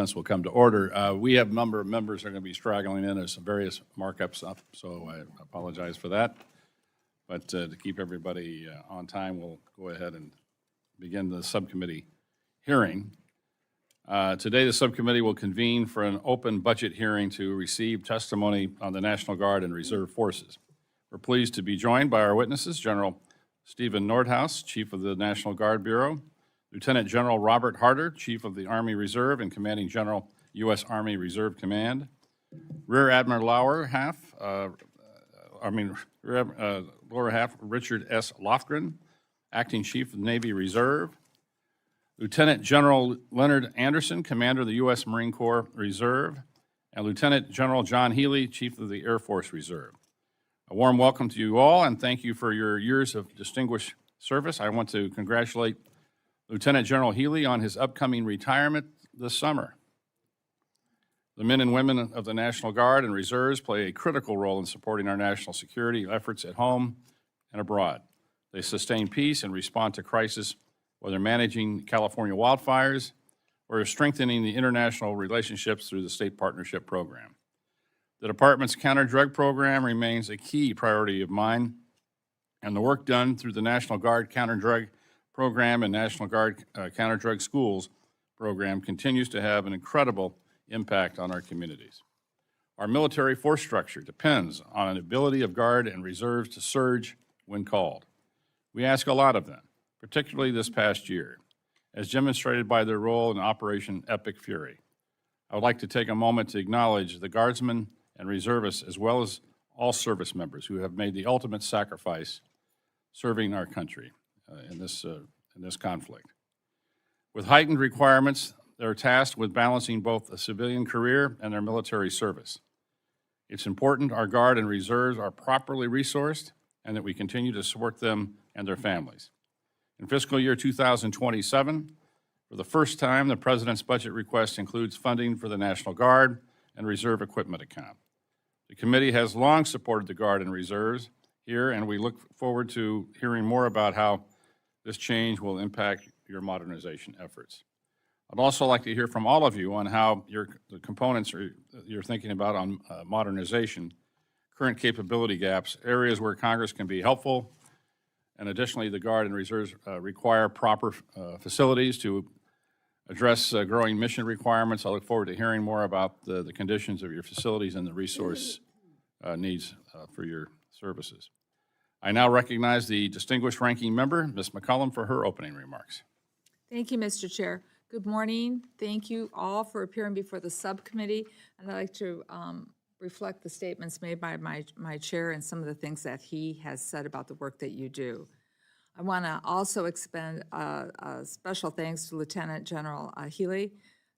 Will come to order. We have a number of members that are going to be straggling in. There's some various markups up, so I apologize for that. But to keep everybody on time, we'll go ahead and begin the subcommittee hearing. Today, the subcommittee will convene for an open budget hearing to receive testimony on the National Guard and Reserve Forces. We're pleased to be joined by our witnesses, General Stephen Nordhaus, Chief of the National Guard Bureau, Lieutenant General Robert Harder, Chief of the Army Reserve and Commanding General, U.S. Army Reserve Command, Rear Admiral Lower Half Richard S. Lofgren, Acting Chief of the Navy Reserve, Lieutenant General Leonard Anderson, Commander of the U.S. Marine Corps Reserve, and Lieutenant General John Healy, Chief of the Air Force Reserve. A warm welcome to you all, and thank you for your years of distinguished service. I want to congratulate Lieutenant General Healy on his upcoming retirement this summer. The men and women of the National Guard and Reserves play a critical role in supporting our national security efforts at home and abroad. They sustain peace and respond to crisis, whether managing California wildfires or strengthening the international relationships through the State Partnership Program. The Department's counter-drug program remains a key priority of mine, and the work done through the National Guard counter-drug program and National Guard counter-drug schools program continues to have an incredible impact on our communities. Our military force structure depends on an ability of Guard and Reserves to surge when called. We ask a lot of them, particularly this past year, as demonstrated by their role in Operation Epic Fury. I would like to take a moment to acknowledge the Guardsmen and Reservists, as well as all service members who have made the ultimate sacrifice serving our country in this conflict. With heightened requirements, they're tasked with balancing both a civilian career and their military service. It's important our Guard and Reserves are properly resourced and that we continue to support them and their families. In fiscal year 2027, for the first time, the President's budget request includes funding for the National Guard and Reserve Equipment account. The committee has long supported the Guard and Reserves here, and we look forward to hearing more about how this change will impact your modernization efforts. I'd also like to hear from all of you on how the components you're thinking about on modernization, current capability gaps, areas where Congress can be helpful, and additionally, the Guard and Reserves require proper facilities to address growing mission requirements. I look forward to hearing more about the conditions of your facilities and the resource needs for your services. I now recognize the distinguished ranking member, Ms. McCollum, for her opening remarks. Thank you, Mr. Chair. Good morning. Thank you all for appearing before the subcommittee. And I'd like to reflect the statements made by my chair and some of the things that he has said about the work that you do. I want to also expend a special thanks to Lieutenant General Healy.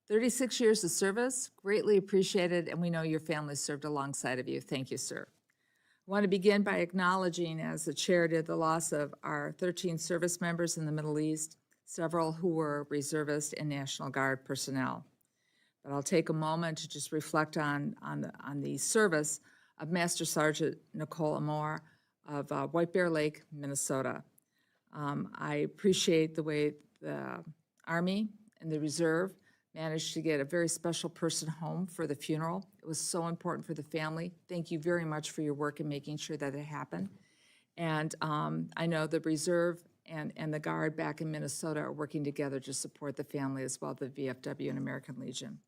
36 years of service, greatly appreciated, and we know your family served alongside of you. Thank you, sir. I want to begin by acknowledging, as the chair did, the loss of our 13 service members in the Middle East, several who were reservist and National Guard personnel. But I'll take a moment to just reflect on the service of Master Sergeant Nicole Amore of White Bear Lake, Minnesota. I appreciate the way the Army and the Reserve managed to get a very special person home for the funeral. It was so important for the family. Thank you very much for your work in making sure that it happened. And I know the Reserve and the Guard back in Minnesota are working together to support the family as well, the VFW and American Legion.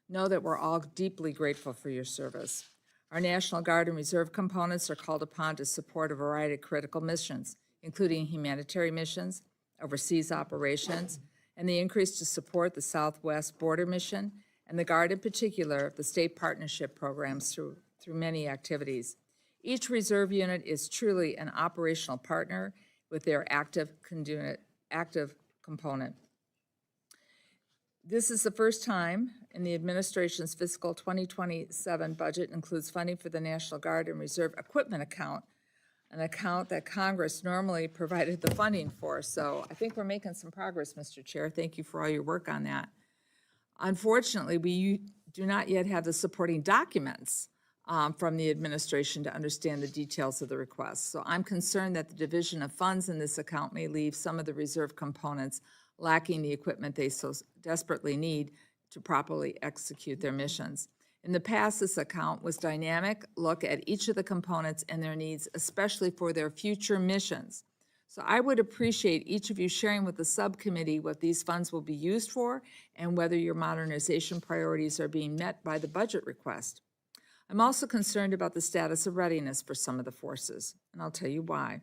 Know that we're all deeply grateful for your service. Our National Guard and Reserve components are called upon to support a variety of critical missions, including humanitarian missions, overseas operations, and the increase to support the Southwest Border Mission, and the Guard in particular, the state partnership programs through many activities. Each reserve unit is truly an operational partner with their active component. This is the first time in the administration's fiscal 2027 budget includes funding for the National Guard and Reserve Equipment account, an account that Congress normally provided the funding for. So I think we're making some progress, Mr. Chair. Thank you for all your work on that. Unfortunately, we do not yet have the supporting documents from the administration to understand the details of the request. So I'm concerned that the division of funds in this account may leave some of the reserve components lacking the equipment they so desperately need to properly execute their missions. In the past, this account was dynamic, look at each of the components and their needs, especially for their future missions. So I would appreciate each of you sharing with the subcommittee what these funds will be used for and whether your modernization priorities are being met by the budget request. I'm also concerned about the status of readiness for some of the forces, and I'll tell you why.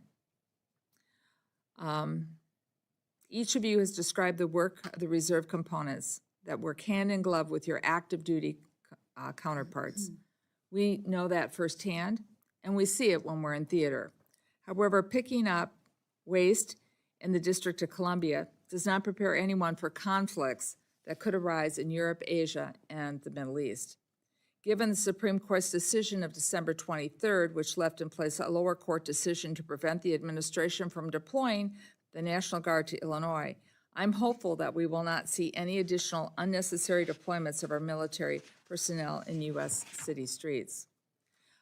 Each of you has described the work of the reserve components that work hand in glove with your active duty counterparts. We know that firsthand, and we see it when we're in theater. However, picking up waste in the District of Columbia does not prepare anyone for conflicts that could arise in Europe, Asia, and the Middle East. Given the Supreme Court's decision of December 23rd, which left in place a lower court decision to prevent the administration from deploying the National Guard to Illinois, I'm hopeful that we will not see any additional unnecessary deployments of our military personnel in U.S. city streets.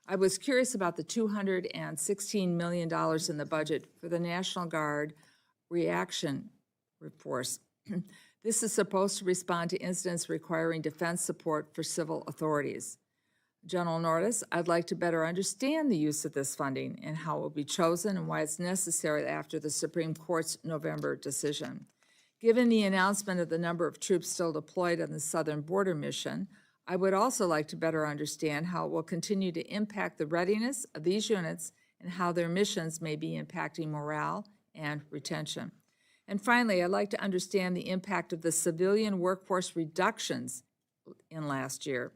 I was curious about the $216 million in the budget for the National Guard Reaction Force. This is supposed to respond to incidents requiring defense support for civil authorities. General Norris, I'd like to better understand the use of this funding and how it will be chosen and why it's necessary after the Supreme Court's November decision. Given the announcement of the number of troops still deployed on the southern border mission, I would also like to better understand how it will continue to impact the readiness of these units and how their missions may be impacting morale and retention. And finally, I'd like to understand the impact of the civilian workforce reductions in last year.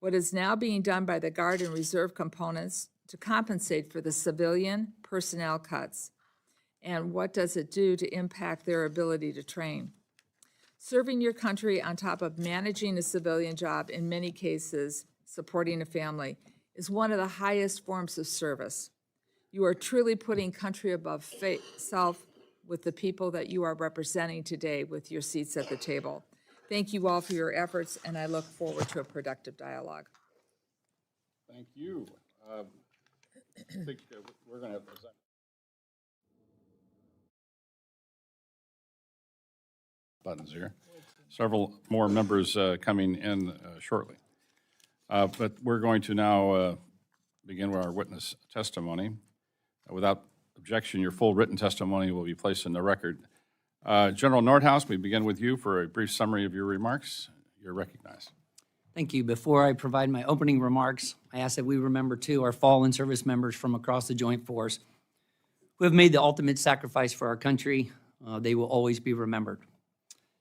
What is now being done by the Guard and Reserve components to compensate for the civilian personnel cuts? And what does it do to impact their ability to train? Serving your country on top of managing a civilian job, in many cases supporting a family, is one of the highest forms of service. You are truly putting country above self with the people that you are representing today with your seats at the table. Thank you all for your efforts, and I look forward to a productive dialogue. Thank you. I think we're going to have buttons here. Several more members coming in shortly. But we're going to now begin with our witness testimony. Without objection, your full written testimony will be placed in the record. General Nordhaus, we begin with you for a brief summary of your remarks. You're recognized. Thank you. Before I provide my opening remarks, I ask that we remember, too, our fallen service members from across the Joint Force who have made the ultimate sacrifice for our country. They will always be remembered.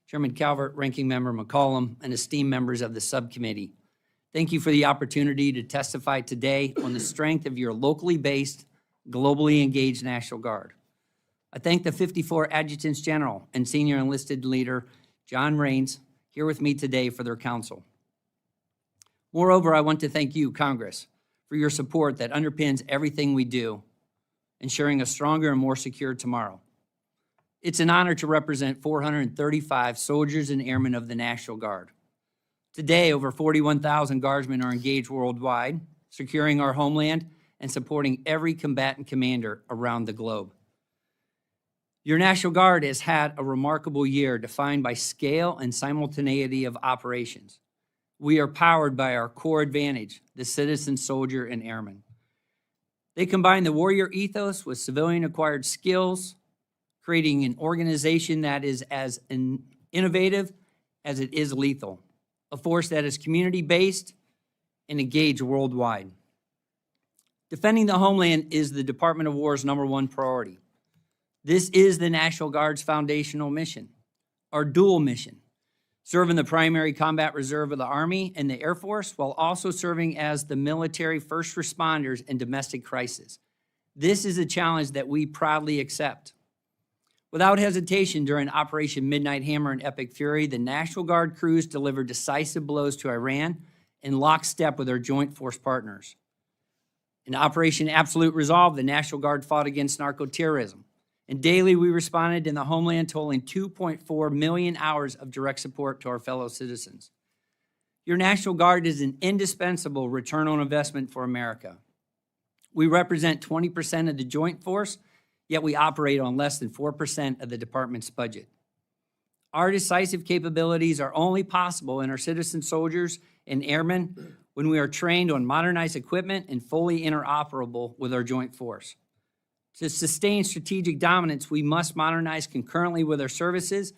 Chairman Calvert, Ranking Member McCollum, and esteemed members of the subcommittee, thank you for the opportunity to testify today on the strength of your locally based, globally engaged National Guard. I thank the 54 Adjutants General and Senior Enlisted Leader John Raines here with me today for their counsel. Moreover, I want to thank you, Congress, for your support that underpins everything we do, ensuring a stronger and more secure tomorrow. It's an honor to represent 435 soldiers and airmen of the National Guard. Today, over 41,000 Guardsmen are engaged worldwide, securing our homeland and supporting every combatant commander around the globe. Your National Guard has had a remarkable year defined by scale and simultaneity of operations. We are powered by our core advantage, the citizen, soldier, and airman. They combine the warrior ethos with civilian-acquired skills, creating an organization that is as innovative as it is lethal, a force that is community-based and engaged worldwide. Defending the homeland is the Department of War's #1 priority. This is the National Guard's foundational mission, our dual mission, serving the primary combat reserve of the Army and the Air Force while also serving as the military first responders in domestic crisis. This is a challenge that we proudly accept. Without hesitation, during Operation Midnight Hammer and Epic Fury, the National Guard crews delivered decisive blows to Iran in lockstep with our joint force partners. In Operation Absolute Resolve, the National Guard fought against narco-terrorism. And daily, we responded in the homeland, totaling 2.4 million hours of direct support to our fellow citizens. Your National Guard is an indispensable return on investment for America. We represent 20% of the joint force, yet we operate on less than 4% of the department's budget. Our decisive capabilities are only possible in our citizen soldiers and airmen when we are trained on modernized equipment and fully interoperable with our joint force. To sustain strategic dominance, we must modernize concurrently with our services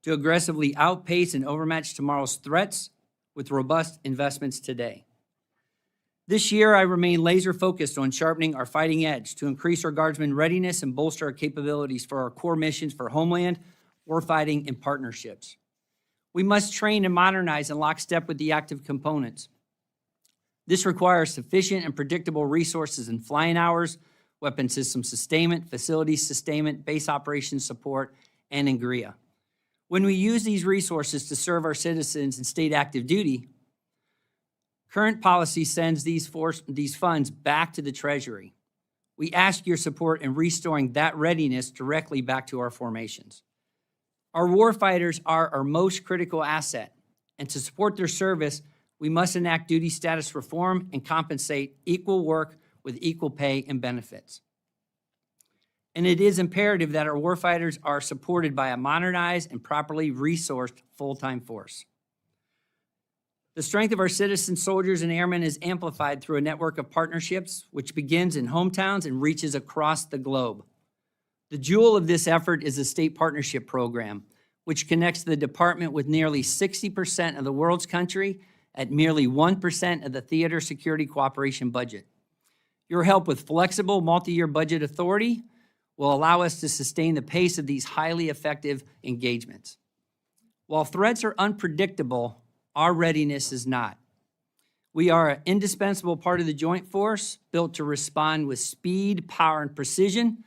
to aggressively outpace and overmatch tomorrow's threats with robust investments today. This year, I remain laser-focused on sharpening our fighting edge to increase our Guardsmen' readiness and bolster our capabilities for our core missions for homeland, warfighting, and partnerships. We must train and modernize in lockstep with the active components. This requires sufficient and predictable resources in flying hours, weapon system sustainment, facilities sustainment, base operations support, and in GRIA. When we use these resources to serve our citizens in state active duty, current policy sends these funds back to the Treasury. We ask your support in restoring that readiness directly back to our formations. Our warfighters are our most critical asset, and to support their service, we must enact duty status reform and compensate equal work with equal pay and benefits. And it is imperative that our warfighters are supported by a modernized and properly resourced full-time force. The strength of our citizen soldiers and airmen is amplified through a network of partnerships which begins in hometowns and reaches across the globe. The jewel of this effort is the State Partnership Program, which connects the department with nearly 60% of the world's country at merely 1% of the theater security cooperation budget. Your help with flexible multi-year budget authority will allow us to sustain the pace of these highly effective engagements. While threats are unpredictable, our readiness is not. We are an indispensable part of the joint force, built to respond with speed, power, and precision.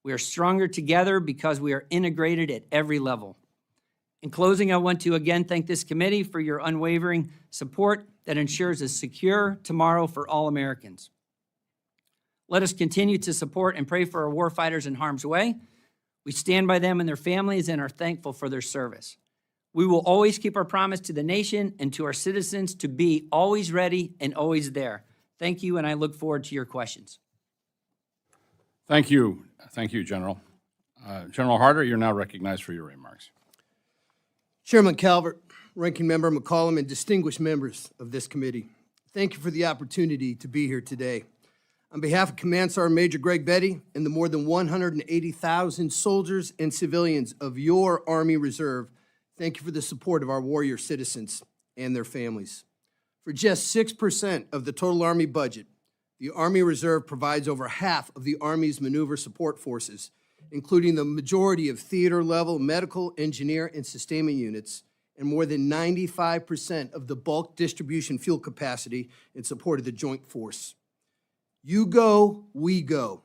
We are stronger together because we are integrated at every level. In closing, I want to again thank this committee for your unwavering support that ensures a secure tomorrow for all Americans. Let us continue to support and pray for our warfighters in harm's way. We stand by them and their families and are thankful for their service. We will always keep our promise to the nation and to our citizens to be always ready and always there. Thank you, and I look forward to your questions. Thank you. Thank you, General. General Harder, you're now recognized for your remarks. Chairman Calvert, Ranking Member McCollum, and distinguished members of this committee, thank you for the opportunity to be here today. On behalf of Command Sergeant Major Greg Betty and the more than 180,000 soldiers and civilians of your Army Reserve, thank you for the support of our warrior citizens and their families. For just 6% of the total Army budget, the Army Reserve provides over half of the Army's maneuver support forces, including the majority of theater-level medical, engineer, and sustainment units, and more than 95% of the bulk distribution fuel capacity in support of the Joint Force. You go, we go.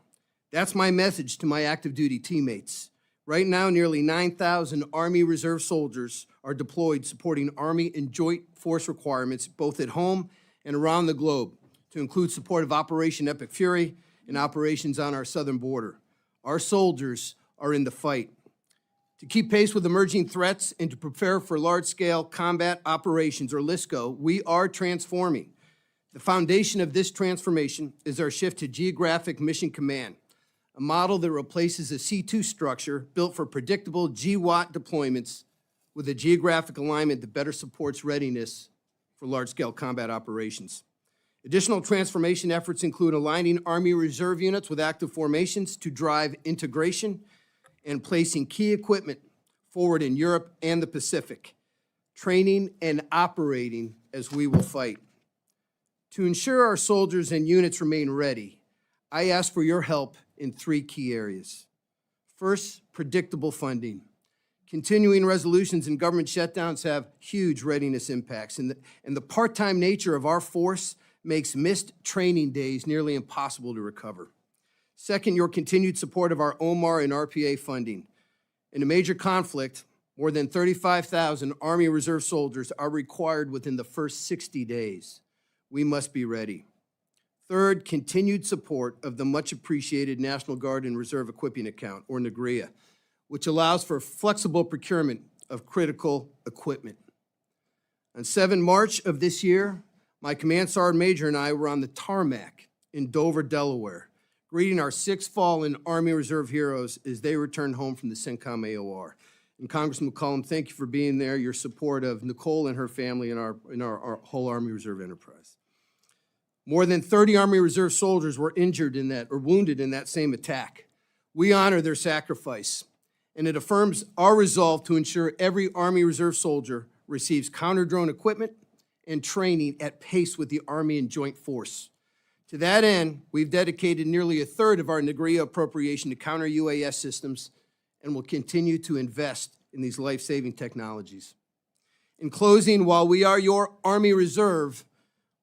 That's my message to my active duty teammates. Right now, nearly 9,000 Army Reserve soldiers are deployed supporting Army and Joint Force requirements both at home and around the globe, to include support of Operation Epic Fury and operations on our southern border. Our soldiers are in the fight. To keep pace with emerging threats and to prepare for large-scale combat operations, or LSCO, we are transforming. The foundation of this transformation is our shift to Geographic Mission Command, a model that replaces a C2 structure built for predictable GWAT deployments with a geographic alignment that better supports readiness for large-scale combat operations. Additional transformation efforts include aligning Army Reserve units with active formations to drive integration and placing key equipment forward in Europe and the Pacific, training and operating as we will fight. To ensure our soldiers and units remain ready, I ask for your help in 3 key areas. First, predictable funding. Continuing resolutions and government shutdowns have huge readiness impacts, and the part-time nature of our force makes missed training days nearly impossible to recover. Second, your continued support of our OMAR and RPA funding. In a major conflict, more than 35,000 Army Reserve soldiers are required within the first 60 days. We must be ready. Third, continued support of the much-appreciated National Guard and Reserve Equipping Account, or NGREA, which allows for flexible procurement of critical equipment. On 7 March of this year, my Command Sergeant Major and I were on the tarmac in Dover, Delaware, greeting our 6 fallen Army Reserve heroes as they returned home from the CENTCOM AOR. And Congressman McCollum, thank you for being there, your support of Nicole and her family and our whole Army Reserve enterprise. More than 30 Army Reserve soldiers were injured in that, or wounded in that same attack. We honor their sacrifice, and it affirms our resolve to ensure every Army Reserve soldier receives counter-drone equipment and training at pace with the Army and Joint Force. To that end, we've dedicated nearly a third of our NGRIA appropriation to counter-UAS systems and will continue to invest in these life-saving technologies. In closing, while we are your Army Reserve,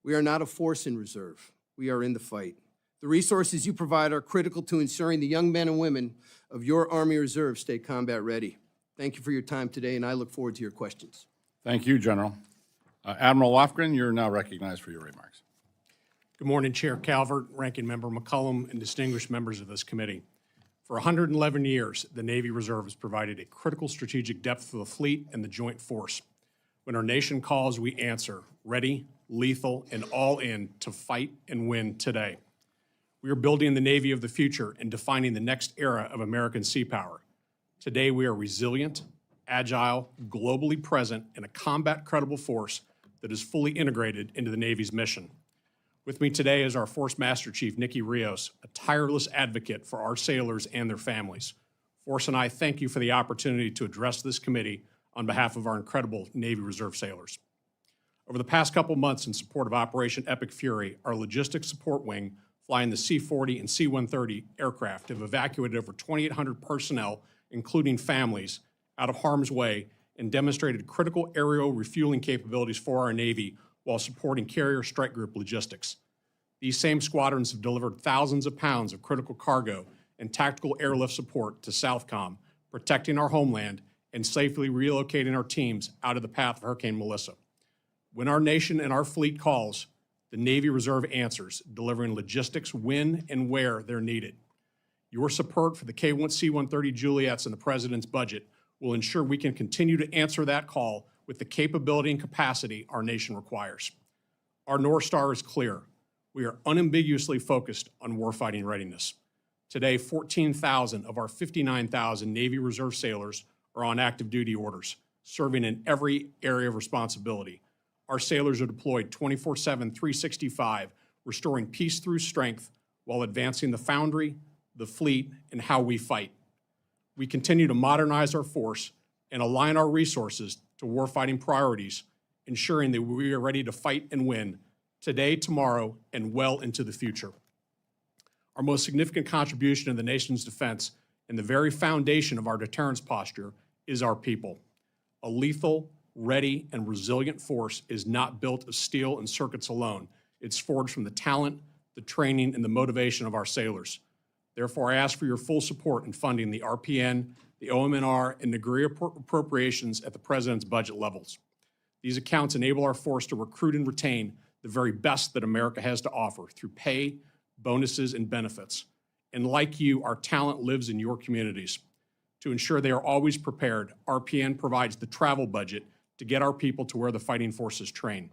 we are not a force in reserve. We are in the fight. The resources you provide are critical to ensuring the young men and women of your Army Reserve stay combat ready. Thank you for your time today, and I look forward to your questions. Thank you, General. Admiral Lofgren, you're now recognized for your remarks. Good morning, Chair Calvert, Ranking Member McCollum, and distinguished members of this committee. For 111 years, the Navy Reserve has provided a critical strategic depth for the fleet and the joint force. When our nation calls, we answer, ready, lethal, and all in to fight and win today. We are building the Navy of the future and defining the next era of American sea power. Today, we are resilient, agile, globally present, and a combat-credible force that is fully integrated into the Navy's mission. With me today is our Force Master Chief, Nikki Rios, a tireless advocate for our sailors and their families. Force and I thank you for the opportunity to address this committee on behalf of our incredible Navy Reserve sailors. Over the past couple months in support of Operation Epic Fury, our logistics support wing, flying the C-40 and C-130 aircraft, have evacuated over 2,800 personnel, including families, out of harm's way and demonstrated critical aerial refueling capabilities for our Navy while supporting carrier strike group logistics. These same squadrons have delivered thousands of pounds of critical cargo and tactical airlift support to Southcom, protecting our homeland and safely relocating our teams out of the path of Hurricane Melissa. When our nation and our fleet calls, the Navy Reserve answers, delivering logistics when and where they're needed. Your support for the K-1 C-130 Juliets in the President's budget will ensure we can continue to answer that call with the capability and capacity our nation requires. Our North Star is clear. We are unambiguously focused on warfighting readiness. Today, 14,000 of our 59,000 Navy Reserve sailors are on active duty orders, serving in every area of responsibility. Our sailors are deployed 24/7, 365, restoring peace through strength while advancing the foundry, the fleet, and how we fight. We continue to modernize our force and align our resources to warfighting priorities, ensuring that we are ready to fight and win today, tomorrow, and well into the future. Our most significant contribution to the nation's defense and the very foundation of our deterrence posture is our people. A lethal, ready, and resilient force is not built of steel and circuits alone. It's forged from the talent, the training, and the motivation of our sailors. Therefore, I ask for your full support in funding the RPN, the OMNR, and NGRIA appropriations at the President's budget levels. These accounts enable our force to recruit and retain the very best that America has to offer through pay, bonuses, and benefits. And like you, our talent lives in your communities. To ensure they are always prepared, RPN provides the travel budget to get our people to where the fighting forces train.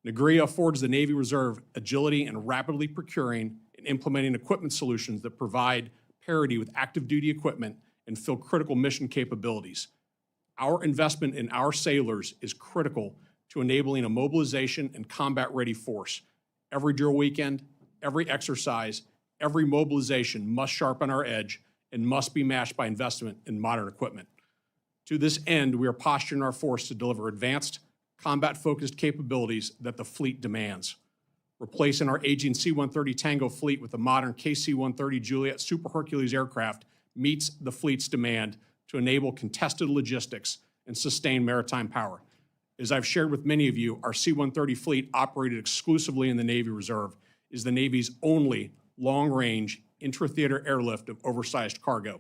NGRIA affords the Navy Reserve agility in rapidly procuring and implementing equipment solutions that provide parity with active duty equipment and fill critical mission capabilities. Our investment in our sailors is critical to enabling a mobilization and combat-ready force. Every drill weekend, every exercise, every mobilization must sharpen our edge and must be matched by investment in modern equipment. To this end, we are posturing our force to deliver advanced, combat-focused capabilities that the fleet demands. Replacing our aging C-130 Tango fleet with a modern KC-130 Juliet Super Hercules aircraft meets the fleet's demand to enable contested logistics and sustain maritime power. As I've shared with many of you, our C-130 fleet, operated exclusively in the Navy Reserve, is the Navy's only long-range intra-theater airlift of oversized cargo.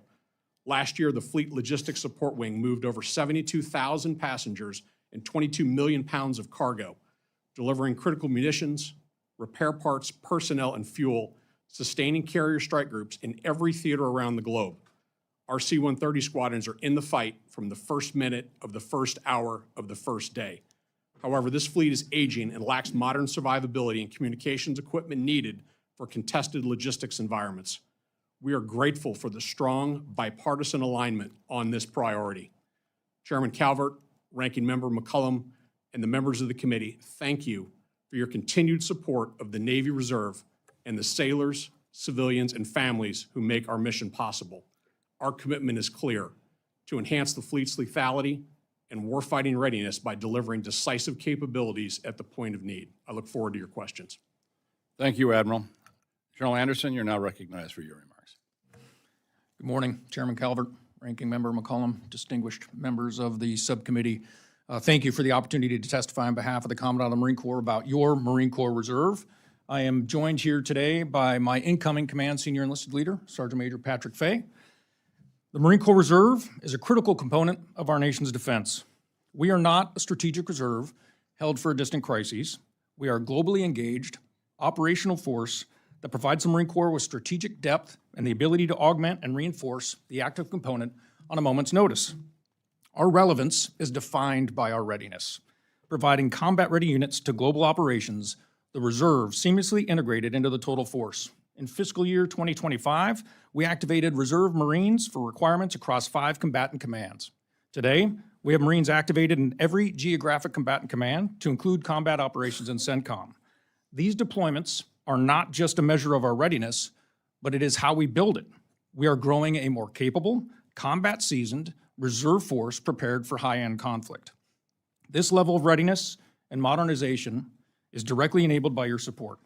Last year, the Fleet Logistics Support Wing moved over 72,000 passengers and 22 million pounds of cargo, delivering critical munitions, repair parts, personnel, and fuel, sustaining carrier strike groups in every theater around the globe. Our C-130 squadrons are in the fight from the first minute of the first hour of the first day. However, this fleet is aging and lacks modern survivability and communications equipment needed for contested logistics environments. We are grateful for the strong bipartisan alignment on this priority. Chairman Calvert, Ranking Member McCollum, and the members of the committee, thank you for your continued support of the Navy Reserve and the sailors, civilians, and families who make our mission possible. Our commitment is clear: to enhance the fleet's lethality and warfighting readiness by delivering decisive capabilities at the point of need. I look forward to your questions. Thank you, Admiral. General Anderson, you're now recognized for your remarks. Good morning, Chairman Calvert, Ranking Member McCollum, distinguished members of the subcommittee. Thank you for the opportunity to testify on behalf of the Commandant of the Marine Corps about your Marine Corps Reserve. I am joined here today by my incoming Command Senior Enlisted Leader, Sergeant Major Patrick Fay. The Marine Corps Reserve is a critical component of our nation's defense. We are not a strategic reserve held for distant crises. We are a globally engaged, operational force that provides the Marine Corps with strategic depth and the ability to augment and reinforce the active component on a moment's notice. Our relevance is defined by our readiness. Providing combat-ready units to global operations, the Reserve seamlessly integrated into the total force. In fiscal year 2025, we activated Reserve Marines for requirements across 5 combatant commands. Today, we have Marines activated in every geographic combatant command to include combat operations in CENTCOM. These deployments are not just a measure of our readiness, but it is how we build it. We are growing a more capable, combat-seasoned reserve force prepared for high-end conflict. This level of readiness and modernization is directly enabled by your support.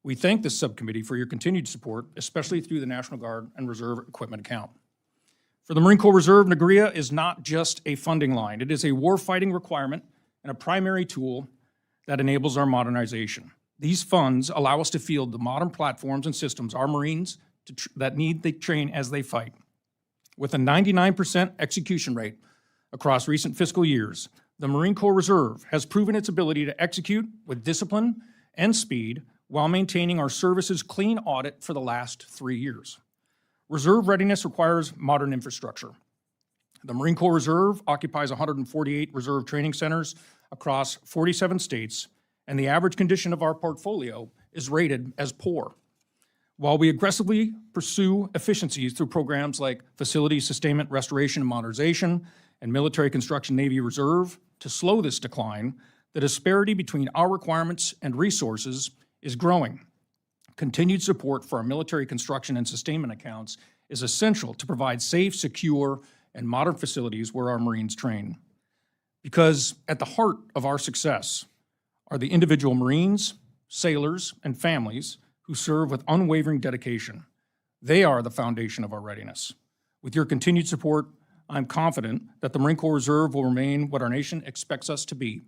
We thank this subcommittee for your continued support, especially through the National Guard and Reserve Equipment Account. For the Marine Corps Reserve, NGREA is not just a funding line. It is a warfighting requirement and a primary tool that enables our modernization. These funds allow us to field the modern platforms and systems our Marines that need to train as they fight. With a 99% execution rate across recent fiscal years, the Marine Corps Reserve has proven its ability to execute with discipline and speed while maintaining our service's clean audit for the last 3 years. Reserve readiness requires modern infrastructure. The Marine Corps Reserve occupies 148 reserve training centers across 47 states, and the average condition of our portfolio is rated as poor. While we aggressively pursue efficiencies through programs like Facility Sustainment Restoration and Modernization and Military Construction Navy Reserve to slow this decline, the disparity between our requirements and resources is growing. Continued support for our military construction and sustainment accounts is essential to provide safe, secure, and modern facilities where our Marines train. Because at the heart of our success are the individual Marines, sailors, and families who serve with unwavering dedication. They are the foundation of our readiness. With your continued support, I'm confident that the Marine Corps Reserve will remain what our nation expects us to be: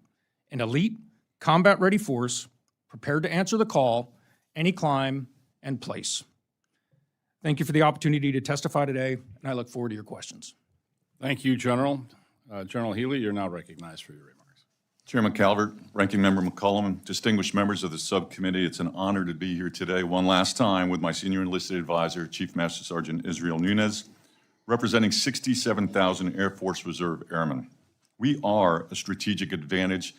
an elite, combat-ready force prepared to answer the call, any climb and place. Thank you for the opportunity to testify today, and I look forward to your questions. Thank you, General. General Healy, you're now recognized for your remarks. Chairman Calvert, Ranking Member McCollum, distinguished members of the subcommittee, it's an honor to be here today one last time with my senior enlisted advisor, Chief Master Sergeant Israel Nunez, representing 67,000 Air Force Reserve Airmen. We are a strategic advantage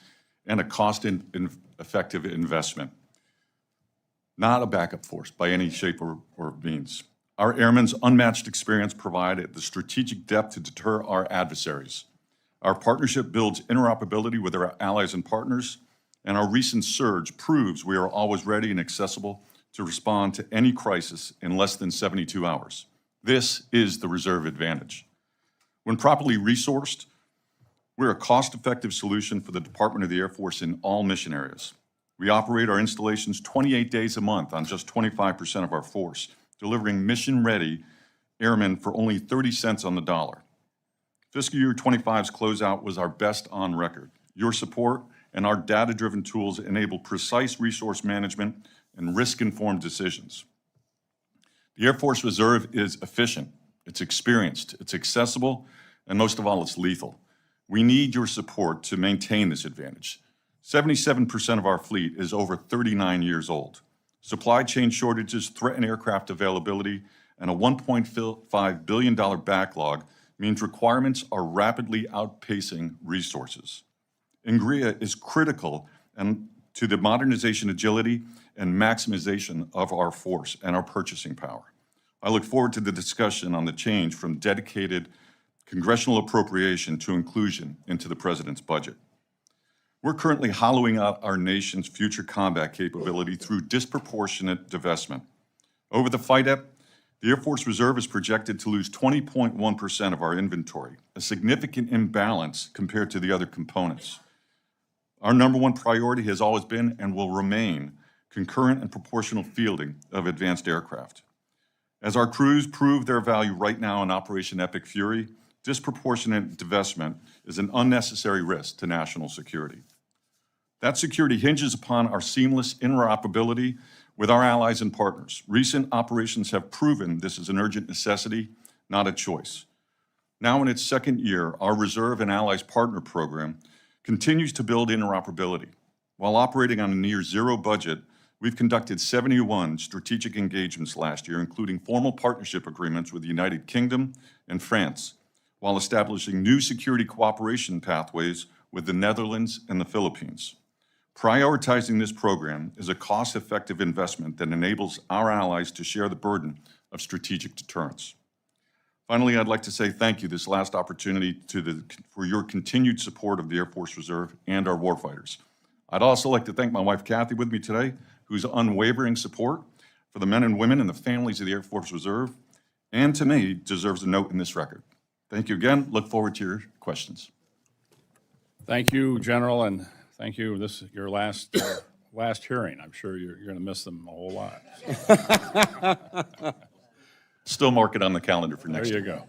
and a cost-effective investment, not a backup force by any shape or means. Our airmen's unmatched experience provided the strategic depth to deter our adversaries. Our partnership builds interoperability with our allies and partners, and our recent surge proves we are always ready and accessible to respond to any crisis in less than 72 hours. This is the Reserve advantage. When properly resourced, we're a cost-effective solution for the Department of the Air Force in all mission areas. We operate our installations 28 days a month on just 25% of our force, delivering mission-ready airmen for only 30 cents on the dollar. Fiscal year 25's closeout was our best on record. Your support and our data-driven tools enable precise resource management and risk-informed decisions. The Air Force Reserve is efficient, it's experienced, it's accessible, and most of all, it's lethal. We need your support to maintain this advantage. 77% of our fleet is over 39 years old. Supply chain shortages threaten aircraft availability, and a $1.5 billion backlog means requirements are rapidly outpacing resources. NGREA is critical to the modernization, agility, and maximization of our force and our purchasing power. I look forward to the discussion on the change from dedicated congressional appropriation to inclusion into the President's budget. We're currently hollowing out our nation's future combat capability through disproportionate divestment. Over the FYDP, the Air Force Reserve is projected to lose 20.1% of our inventory, a significant imbalance compared to the other components. Our number one priority has always been and will remain concurrent and proportional fielding of advanced aircraft. As our crews prove their value right now in Operation Epic Fury, disproportionate divestment is an unnecessary risk to national security. That security hinges upon our seamless interoperability with our allies and partners. Recent operations have proven this is an urgent necessity, not a choice. Now in its second year, our Reserve and Allies Partner Program continues to build interoperability. While operating on a near zero budget, we've conducted 71 strategic engagements last year, including formal partnership agreements with the United Kingdom and France, while establishing new security cooperation pathways with the Netherlands and the Philippines. Prioritizing this program is a cost-effective investment that enables our allies to share the burden of strategic deterrence. Finally, I'd like to say thank you this last opportunity for your continued support of the Air Force Reserve and our warfighters. I'd also like to thank my wife, Kathy, with me today, whose unwavering support for the men and women and the families of the Air Force Reserve, and to me, deserves a note in this record. Thank you again. Look forward to your questions. Thank you, General, and thank you. This is your last hearing. I'm sure you're going to miss them a whole lot. Still mark it on the calendar for next There year. you go.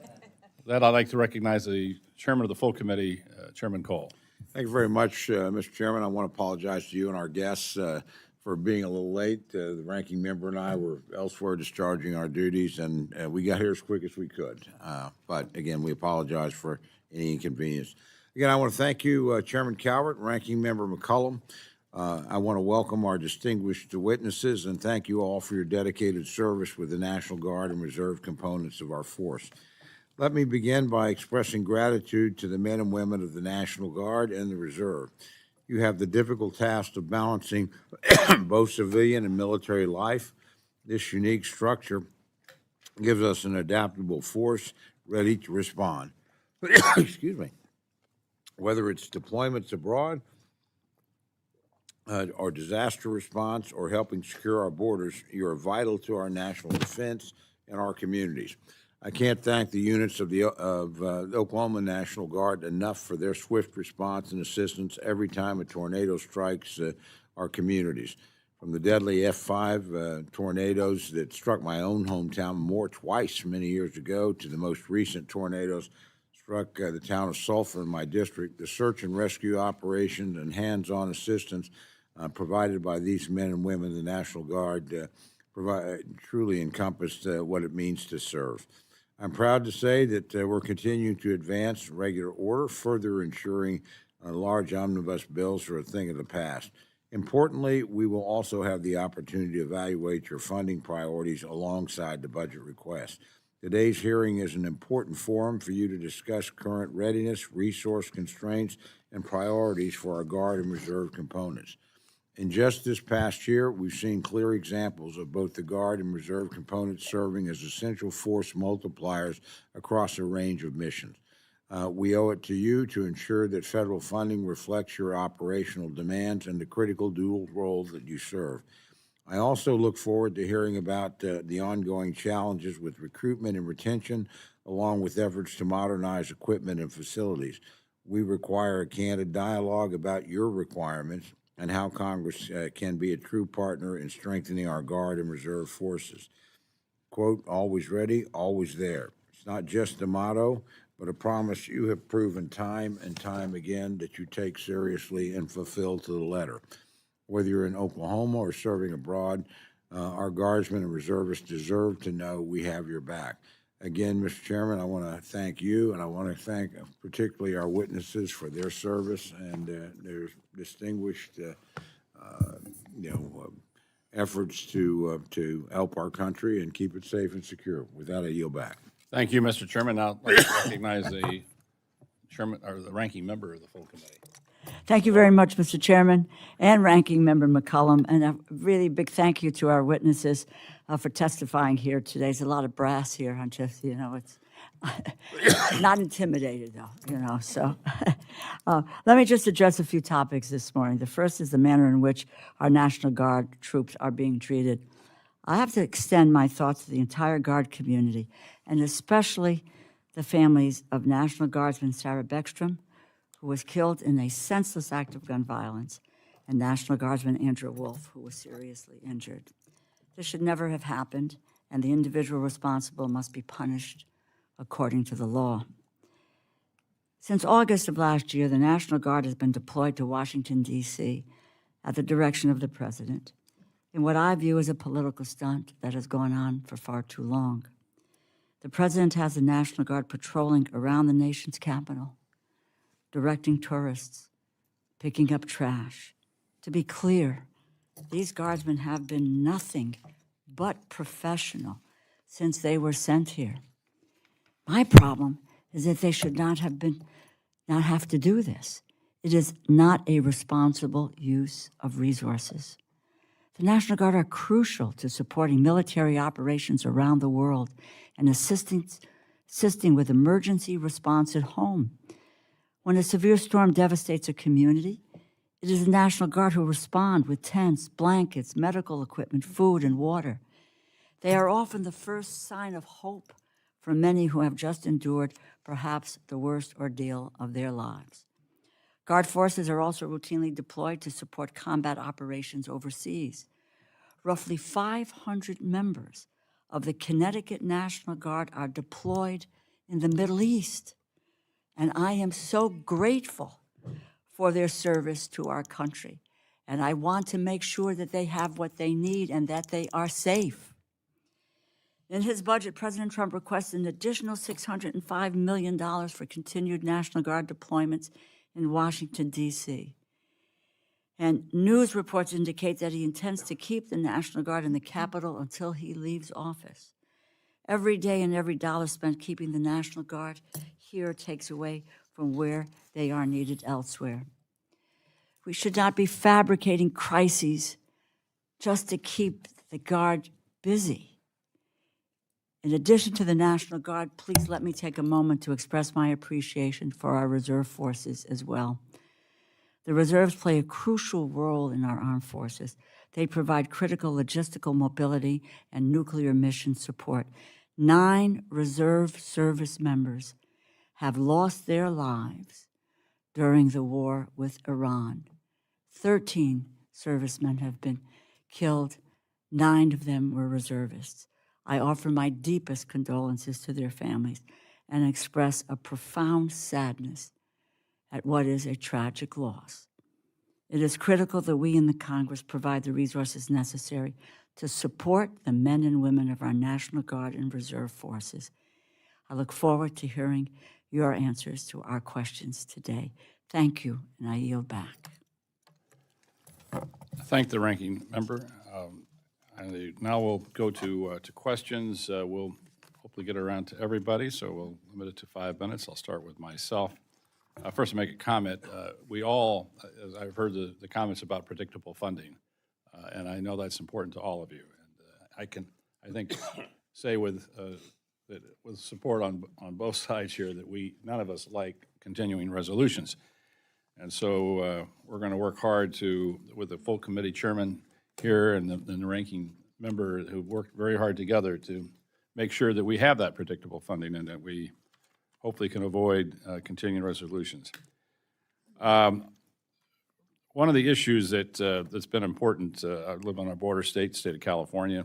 With that, I'd like to recognize the Chairman of the full committee, Chairman Cole. Thank you very much, Mr. Chairman. I want to apologize to you and our guests for being a little late. The ranking member and I were elsewhere discharging our duties, and we got here as quick as we could. But again, we apologize for any inconvenience. Again, I want to thank you, Chairman Calvert, Ranking Member McCollum. I want to welcome our distinguished witnesses and thank you all for your dedicated service with the National Guard and Reserve components of our force. Let me begin by expressing gratitude to the men and women of the National Guard and the Reserve. You have the difficult task of balancing both civilian and military life. This unique structure gives us an adaptable force ready to respond. Excuse me. Whether it's deployments abroad or disaster response or helping secure our borders, you are vital to our national defense and our communities. I can't thank the units of the Oklahoma National Guard enough for their swift response and assistance every time a tornado strikes our communities. From the deadly F5 tornadoes that struck my own hometown Moore twice many years ago to the most recent tornadoes struck the town of Sulphur in my district, the search and rescue operations and hands-on assistance provided by these men and women of the National Guard truly encompassed what it means to serve. I'm proud to say that we're continuing to advance in regular order, further ensuring large omnibus bills are a thing of the past. Importantly, we will also have the opportunity to evaluate your funding priorities alongside the budget request. Today's hearing is an important forum for you to discuss current readiness, resource constraints, and priorities for our Guard and Reserve components. In just this past year, we've seen clear examples of both the Guard and Reserve components serving as essential force multipliers across a range of missions. We owe it to you to ensure that federal funding reflects your operational demands and the critical dual roles that you serve. I also look forward to hearing about the ongoing challenges with recruitment and retention, along with efforts to modernize equipment and facilities. We require a candid dialogue about your requirements and how Congress can be a true partner in strengthening our Guard and Reserve forces. Quote, always ready, always there. It's not just a motto, but a promise you have proven time and time again that you take seriously and fulfill to the letter. Whether you're in Oklahoma or serving abroad, our Guardsmen and Reservists deserve to know we have your back. Again, Mr. Chairman, I want to thank you, and I want to thank particularly our witnesses for their service and their distinguished, efforts to help our country and keep it safe and secure. With that, I yield back. Thank you, Mr. Chairman. Now, I'd like to recognize the chairman or the ranking member of the full committee. Thank you very much, Mr. Chairman and Ranking Member McCollum, and a really big thank you to our witnesses for testifying here today. There's a lot of brass here, it's Not intimidated, though, you know, so. Let me just address a few topics this morning. The first is the manner in which our National Guard troops are being treated. I have to extend my thoughts to the entire Guard community, and especially the families of National Guardsman Sarah Beckstrom, who was killed in a senseless act of gun violence, and National Guardsman Andrew Wolf, who was seriously injured. This should never have happened, and the individual responsible must be punished according to the law. Since August of last year, the National Guard has been deployed to Washington, D.C. at the direction of the President in what I view as a political stunt that has gone on for far too long. The President has the National Guard patrolling around the nation's capital, directing tourists, picking up trash. To be clear, these guardsmen have been nothing but professional since they were sent here. My problem is that they should not have to do this. It is not a responsible use of resources. The National Guard are crucial to supporting military operations around the world and assisting with emergency response at home. When a severe storm devastates a community, it is the National Guard who respond with tents, blankets, medical equipment, food, and water. They are often the first sign of hope for many who have just endured perhaps the worst ordeal of their lives. Guard forces are also routinely deployed to support combat operations overseas. Roughly 500 members of the Connecticut National Guard are deployed in the Middle East, and I am so grateful for their service to our country, and I want to make sure that they have what they need and that they are safe. In his budget, President Trump requested an additional $605 million for continued National Guard deployments in Washington, D.C. And news reports indicate that he intends to keep the National Guard in the Capitol until he leaves office. Every day and every dollar spent keeping the National Guard here takes away from where they are needed elsewhere. We should not be fabricating crises just to keep the Guard busy. In addition to the National Guard, please let me take a moment to express my appreciation for our reserve forces as well. The reserves play a crucial role in our armed forces. They provide critical logistical mobility and nuclear mission support. 9 reserve service members have lost their lives during the war with Iran. 13 servicemen have been killed. 9 of them were reservists. I offer my deepest condolences to their families and express a profound sadness at what is a tragic loss. It is critical that we in the Congress provide the resources necessary to support the men and women of our National Guard and Reserve forces. I look forward to hearing your answers to our questions today. Thank you, and I yield back. Thank the ranking member. Now we'll go to questions. We'll hopefully get around to everybody, so we'll limit it to 5 minutes. I'll start with myself. First, to make a comment, we all, as I've heard the comments about predictable funding, and I know that's important to all of you. And I think, say with support on both sides here that none of us like continuing resolutions. And so we're going to work hard with the full committee chairman here and the ranking member who worked very hard together to make sure that we have that predictable funding and that we hopefully can avoid continuing resolutions. One of the issues that's been important, I live on a border state of California,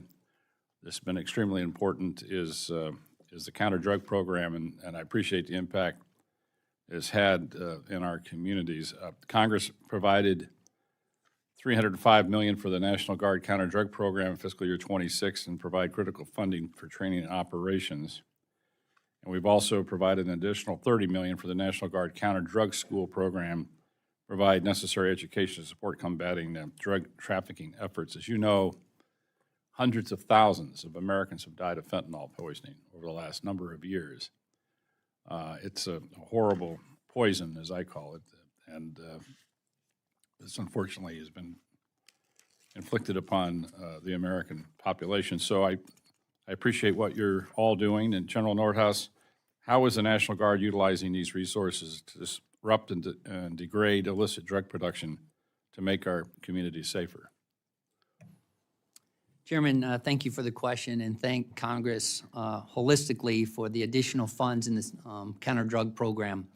that's been extremely important is the counter-drug program, and I appreciate the impact it's had in our communities. Congress provided $305 million for the National Guard counter-drug program in fiscal year 26 and provide critical funding for training and operations. And we've also provided an additional $30 million for the National Guard counter-drug school program, provide necessary education to support combating drug trafficking efforts. As you know, hundreds of thousands of Americans have died of fentanyl poisoning over the last number of years. It's a horrible poison, as I call it, and this unfortunately has been inflicted upon the American population. So I appreciate what you're all doing, and General Nordhaus, How is the National Guard utilizing these resources to disrupt and degrade illicit drug production to make our communities safer? Chairman, thank you for the question, and thank Congress holistically for the additional funds in this counter-drug program.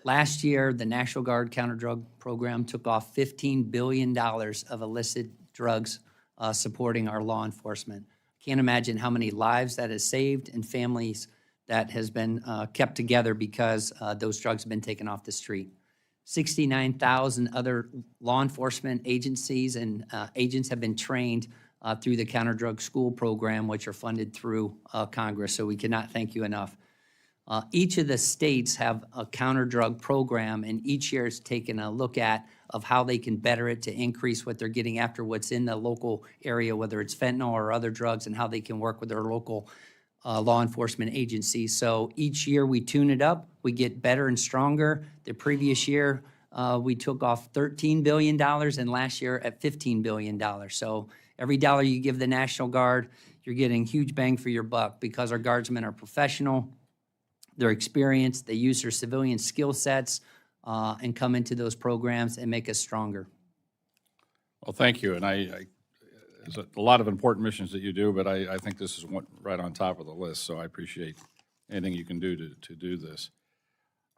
Last year, the National Guard counter-drug program took off $15 billion of illicit drugs supporting our law enforcement. Can't imagine how many lives that has saved and families that has been kept together because those drugs have been taken off the street. 69,000 other law enforcement agencies and agents have been trained through the counter-drug school program, which are funded through Congress, so we cannot thank you enough. Each of the states have a counter-drug program, and each year is taken a look at of how they can better it to increase what they're getting after what's in the local area, whether it's fentanyl or other drugs, and how they can work with their local law enforcement agencies. So each year we tune it up, we get better and stronger. The previous year, we took off $13 billion, and last year at $15 billion. So every dollar you give the National Guard, you're getting huge bang for your buck because our guardsmen are professional, they're experienced, they use their civilian skill sets and come into those programs and make us stronger. Well, thank you, and there's a lot of important missions that you do, but I think this is one right on top of the list, so I appreciate anything you can do to do this.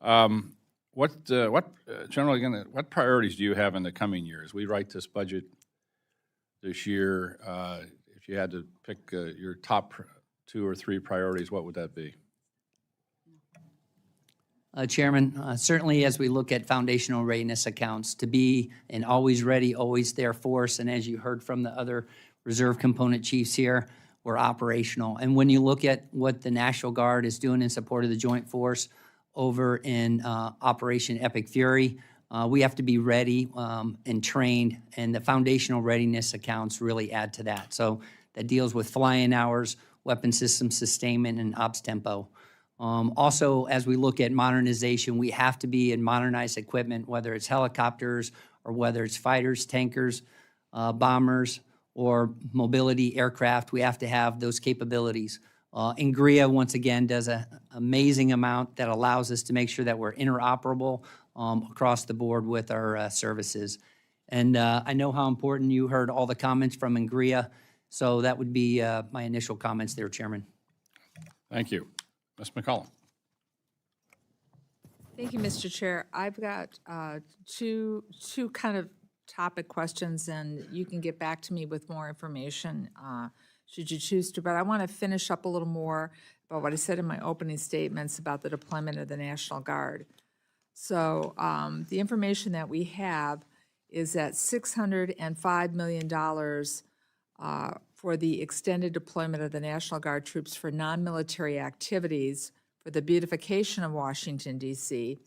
General, again, what priorities do you have in the coming years? We write this budget this year. If you had to pick your top 2 or 3 priorities, what would that be? Chairman, certainly as we look at foundational readiness accounts, to be an always ready, always there force, and as you heard from the other reserve component chiefs here, we're operational. And when you look at what the National Guard is doing in support of the Joint Force over in Operation Epic Fury, we have to be ready and trained, and the foundational readiness accounts really add to that. So that deals with flying hours, weapon system sustainment, and ops tempo. Also, as we look at modernization, we have to be in modernized equipment, whether it's helicopters or whether it's fighters, tankers, bombers, or mobility aircraft. We have to have those capabilities. Ingria, once again, does an amazing amount that allows us to make sure that we're interoperable across the board with our services. And I know how important you heard all the comments from Ingria, so that would be my initial comments there, Chairman. Thank you. Ms. McCollum. Thank you, Mr. Chair. I've got two kind of topic questions, and you can get back to me with more information should you choose to. But I want to finish up a little more about what I said in my opening statements about the deployment of the National Guard. So the information that we have is that $605 million for the extended deployment of the National Guard troops for non-military activities for the beautification of Washington, D.C.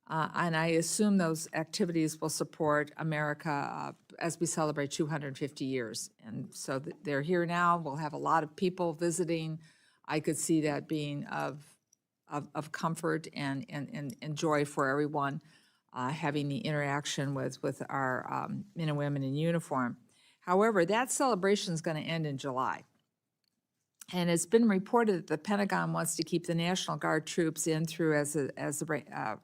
And I assume those activities will support America as we celebrate 250 years. And so they're here now. We'll have a lot of people visiting. I could see that being of comfort and joy for everyone, having the interaction with our men and women in uniform. However, that celebration is going to end in July. And it's been reported that the Pentagon wants to keep the National Guard troops in through, as the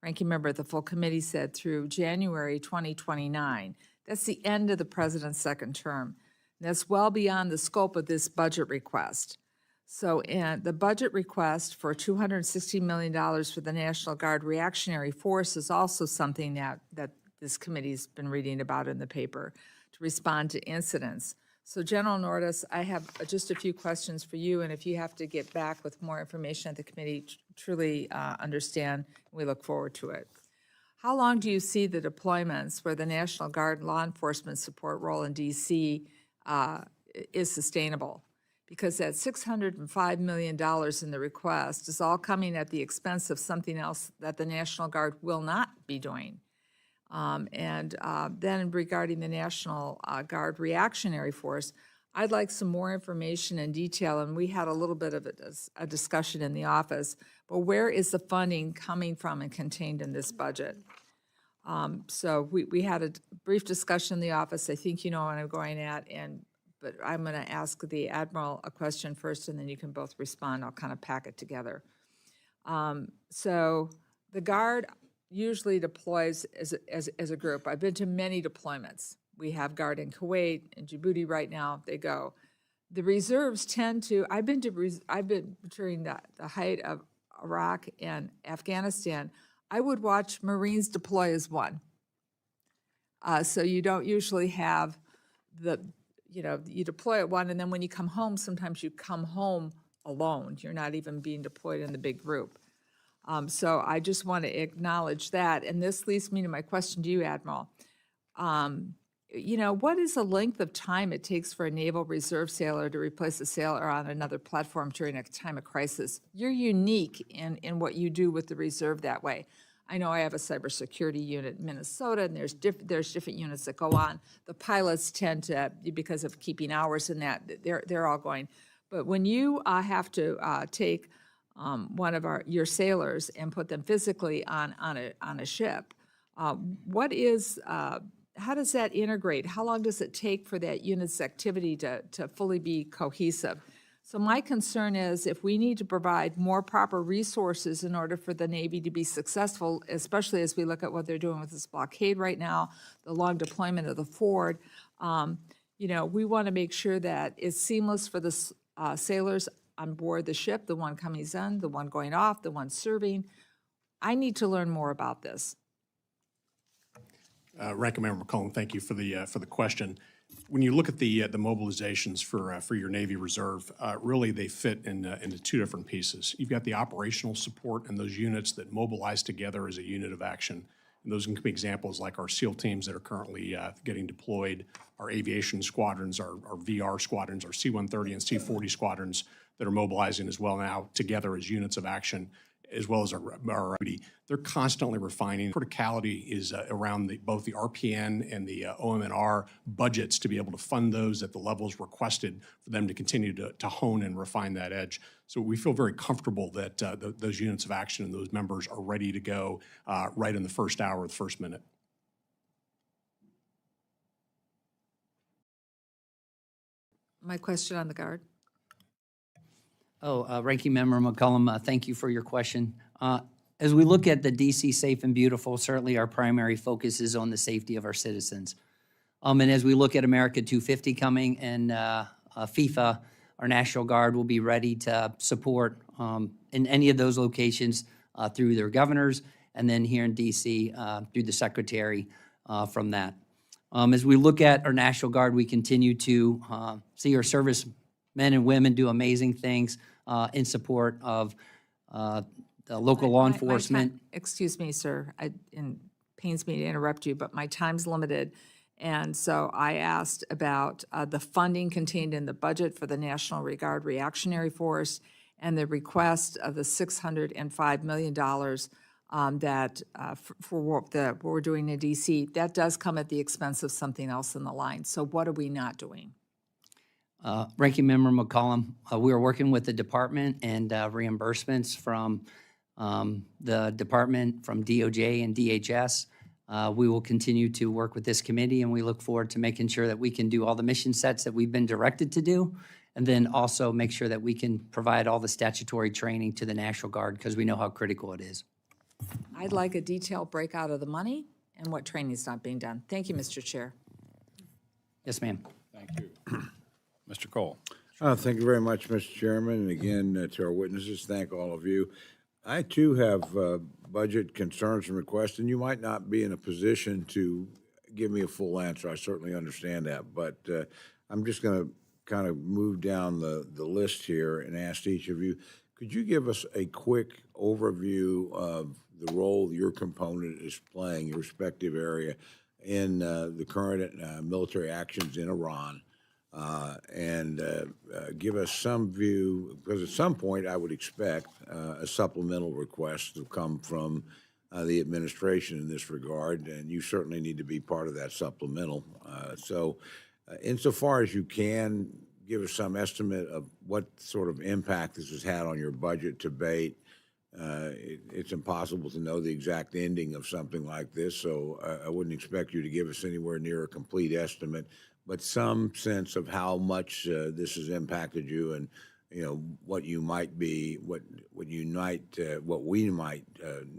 ranking member of the full committee said, through January 2029. That's the end of the president's second term. And that's well beyond the scope of this budget request. So the budget request for $260 million for the National Guard Reactionary Force is also something that this committee's been reading about in the paper to respond to incidents. So General Nordis, I have just a few questions for you, and if you have to get back with more information at the committee, truly understand, we look forward to it. How long do you see the deployments where the National Guard law enforcement support role in D.C. Is sustainable? Because that $605 million in the request is all coming at the expense of something else that the National Guard will not be doing. Then regarding the National Guard Reactionary Force, I'd like some more information and detail, and we had a little bit of a discussion in the office, but where is the funding coming from and contained in this budget? So we had a brief discussion in the office. I think you know what I'm going at, but I'm going to ask the Admiral a question first, and then you can both respond. I'll kind of pack it together. So the Guard usually deploys as a group. I've been to many deployments. We have Guard in Kuwait and Djibouti right now. They go. The reserves tend to. I've been during the height of Iraq and Afghanistan. I would watch Marines deploy as one. So you don't usually have you deploy at one, and then when you come home, sometimes you come home alone. You're not even being deployed in the big group. So I just want to acknowledge that. And this leads me to my question to you, Admiral. What is the length of time it takes for a Naval Reserve sailor to replace a sailor on another platform during a time of crisis? You're unique in what you do with the reserve that way. I know I have a cybersecurity unit in Minnesota, and there's different units that go on. The pilots tend to, because of keeping hours and that, they're all going. But when you have to take one of your sailors and put them physically on a ship, how does that integrate? How long does it take for that unit's activity to fully be cohesive? So my concern is if we need to provide more proper resources in order for the Navy to be successful, especially as we look at what they're doing with this blockade right now, the long deployment of the Ford, we want to make sure that it's seamless for the sailors on board the ship, the one coming in, the one going off, the one serving. I need to learn more about this. Ranking Member McCollum, thank you for the question. When you look at the mobilizations for your Navy Reserve, really they fit into two different pieces. You've got the operational support and those units that mobilize together as a unit of action. And those can be examples like our SEAL teams that are currently getting deployed, our aviation squadrons, our VR squadrons, our C-130 and C-40 squadrons that are mobilizing as well now together as units of action, as well as our they're constantly refining. Criticality is around both the RPN and the OM&R budgets to be able to fund those at the levels requested for them to continue to hone and refine that edge. So we feel very comfortable that those units of action and those members are ready to go right in the first hour, the first minute. My question on the Guard. Ranking Member McCollum, thank you for your question. As we look at the DC Safe and Beautiful, certainly our primary focus is on the safety of our citizens. And as we look at America 250 coming and FIFA, our National Guard will be ready to support in any of those locations through their governors, and then here in DC through the Secretary from that. As we look at our National Guard, we continue to see our service men and women do amazing things in support of the local law enforcement. Excuse me, sir. It pains me to interrupt you, but my time's limited. And so I asked about the funding contained in the budget for the National Guard Reactionary Force and the request of the $605 million that for what we're doing in DC. That does come at the expense of something else in the line. So what are we not doing? Ranking Member McCollum, we are working with the department and reimbursements from the department, from DOJ and DHS. We will continue to work with this committee, and we look forward to making sure that we can do all the mission sets that we've been directed to do, and then also make sure that we can provide all the statutory training to the National Guard because we know how critical it is. I'd like a detailed breakout of the money and what training is not being done. Thank you, Mr. Chair. Yes, ma'am. Thank you. Mr. Cole. Thank you very much, Mr. Chairman, and again, to our witnesses, thank all of you. I, too, have budget concerns and requests, and you might not be in a position to give me a full answer. I certainly understand that, but I'm just going to kind of move down the list here and ask each of you, could you give us a quick overview of the role your component is playing, your respective area, in the current military actions in Iran? And give us some view, because at some point I would expect a supplemental request to come from the administration in this regard, and you certainly need to be part of that supplemental. So insofar as you can, give us some estimate of what sort of impact this has had on your budget to date. It's impossible to know the exact ending of something like this, so I wouldn't expect you to give us anywhere near a complete estimate, but some sense of how much this has impacted you and what you might be, what we might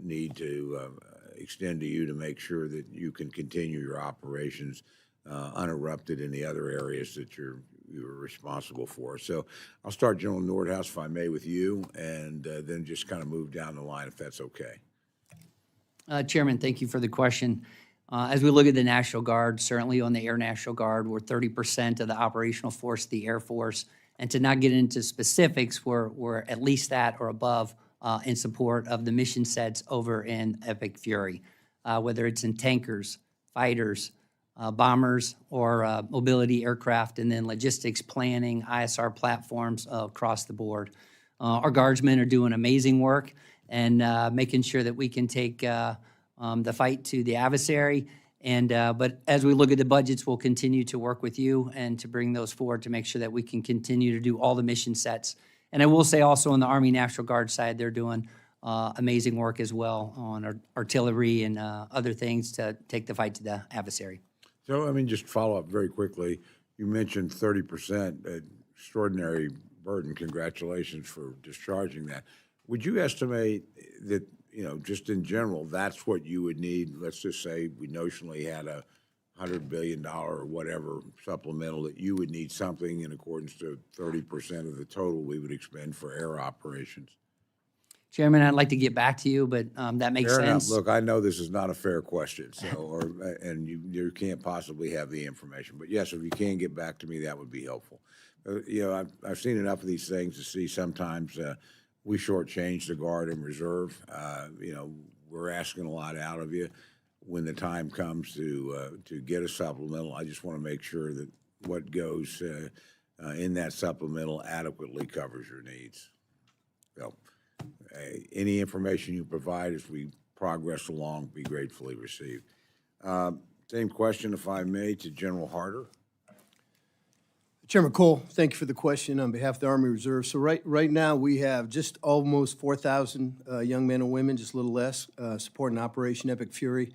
need to extend to you to make sure that you can continue your operations uninterrupted in the other areas that you're responsible for. So I'll start, General Nordhaus, if I may, with you, and then just kind of move down the line, if that's okay. Chairman, thank you for the question. As we look at the National Guard, certainly on the Air National Guard, we're 30% of the operational force of the Air Force. And to not get into specifics, we're at least that or above in support of the mission sets over in Epic Fury, whether it's in tankers, fighters, bombers, or mobility aircraft, and then logistics, planning, ISR platforms across the board. Our guardsmen are doing amazing work and making sure that we can take the fight to the adversary. But as we look at the budgets, we'll continue to work with you and to bring those forward to make sure that we can continue to do all the mission sets. And I will say also on the Army National Guard side, they're doing amazing work as well on artillery and other things to take the fight to the adversary. So, I mean, just follow up very quickly. You mentioned 30%, extraordinary burden. Congratulations for discharging that. Would you estimate that, just in general, that's what you would need? Let's just say we notionally had a $100 billion or whatever supplemental, that you would need something in accordance to 30% of the total we would expend for air operations. Chairman, I'd like to get back to you, but that makes Fair enough. sense. Look, I know this is not a fair question, and you can't possibly have the information. But yes, if you can get back to me, that would be helpful. I've seen enough of these things to see sometimes we shortchange the Guard and Reserve. We're asking a lot out of you. When the time comes to get a supplemental, I just want to make sure that what goes in that supplemental adequately covers your needs. So, any information you provide as we progress along be gratefully received. Same question, if I may, to General Harder. Chairman Cole, thank you for the question on behalf of the Army Reserve. So right now, we have just almost 4,000 young men and women, just a little less, supporting Operation Epic Fury.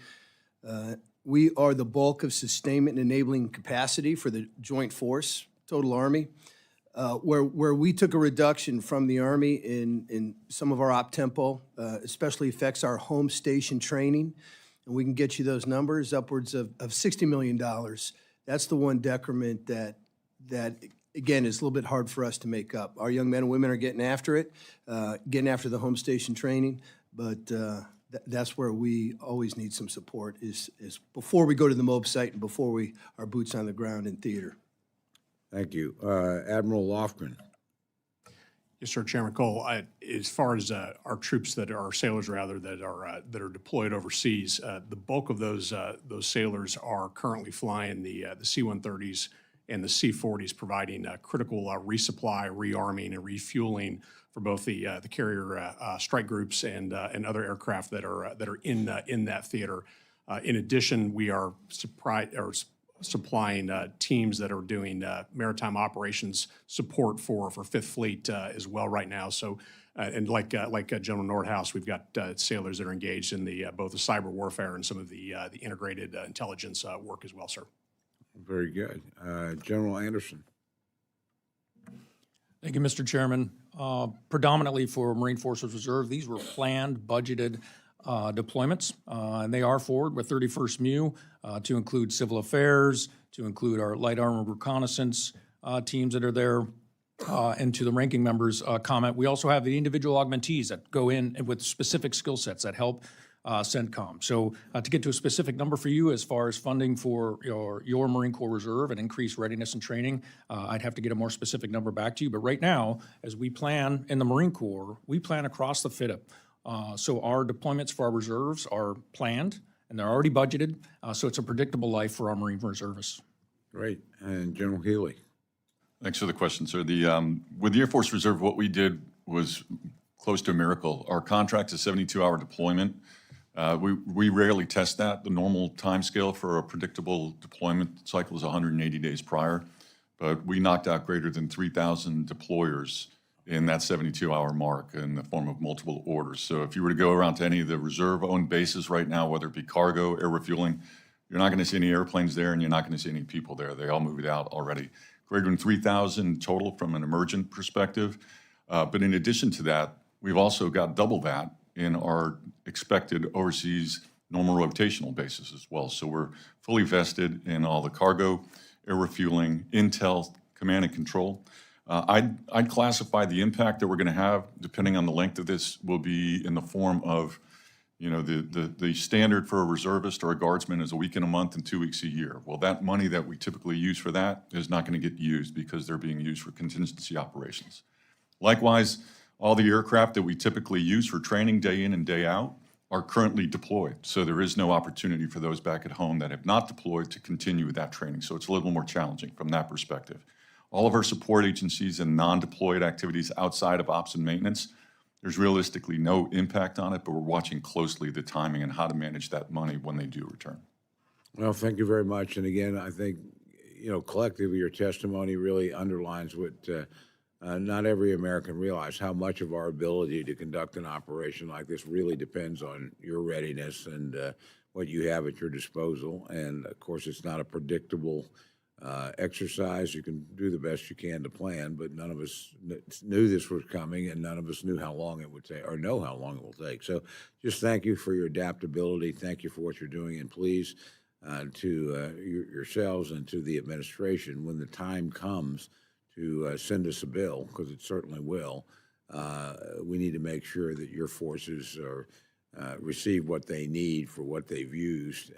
We are the bulk of sustainment and enabling capacity for the Joint Force, total Army. Where we took a reduction from the Army in some of our op tempo, especially affects our home station training, and we can get you those numbers, upwards of $60 million. That's the one decrement that again is a little bit hard for us to make up. Our young men and women are getting after it, getting after the home station training, but that's where we always need some support is before we go to the MOB site and before we are boots on the ground in theater. Thank you. Admiral Lofgren. Yes, sir, Chairman Cole. As far as our troops our sailors rather, that are deployed overseas, the bulk of those sailors are currently flying the C-130s and the C-40s, providing critical resupply, rearming, and refueling for both the carrier strike groups and other aircraft that are in that theater. In addition, we are supplying teams that are doing maritime operations support for Fifth Fleet as well right now. So, and like General Nordhaus, we've got sailors that are engaged in both the cyber warfare and some of the integrated intelligence work as well, sir. Very good. General Anderson. Thank you, Mr. Chairman. Predominantly for Marine Forces Reserve, these were planned, budgeted deployments, and they are forward with 31st MU to include civil affairs, to include our light armored reconnaissance teams that are there, and to the ranking members' comment, we also have the individual augmentees that go in with specific skill sets that help CENTCOM. So to get to a specific number for you as far as funding for your Marine Corps Reserve and increased readiness and training, I'd have to get a more specific number back to you. But right now, as we plan in the Marine Corps, we plan across the FIDP. So our deployments for our reserves are planned, and they're already budgeted, so it's a predictable life for our Marine reservists. Great. And General Healy. Thanks for the question, sir. With the Air Force Reserve, what we did was close to a miracle. Our contract's a 72-hour deployment. We rarely test that. The normal timescale for a predictable deployment cycle is 180 days prior, but we knocked out greater than 3,000 deployers in that 72-hour mark in the form of multiple orders. So if you were to go around to any of the reserve-owned bases right now, whether it be cargo, air refueling, you're not going to see any airplanes there, and you're not going to see any people there. They all moved out already. greater than 3,000 total from an emergent perspective. But in addition to that, we've also got double that in our expected overseas normal rotational basis as well. So we're fully vested in all the cargo, air refueling, intel, command and control. I'd classify the impact that we're going to have, depending on the length of this, will be in the form of, you know, the standard for a reservist or a guardsman is a week and a month and 2 weeks a year. Well, that money that we typically use for that is not going to get used because they're being used for contingency operations. Likewise, all the aircraft that we typically use for training day in and day out are currently deployed. So there is no opportunity for those back at home that have not deployed to continue with that training. So it's a little more challenging from that perspective. All of our support agencies and non-deployed activities outside of ops and maintenance, there's realistically no impact on it, but we're watching closely the timing and how to manage that money when they do return. Well, thank you very much. And again, I think, you know, collectively, your testimony really underlines what not every American realizes, how much of our ability to conduct an operation like this really depends on your readiness and what you have at your disposal. And of course, it's not a predictable exercise. You can do the best you can to plan, but none of us knew this was coming, and none of us knew how long it would take, or know how long it will take. So just thank you for your adaptability. Thank you for what you're doing, and please, to yourselves and to the administration, when the time comes to send us a bill, because it certainly will, we need to make sure that your forces are receive what they need for what they've used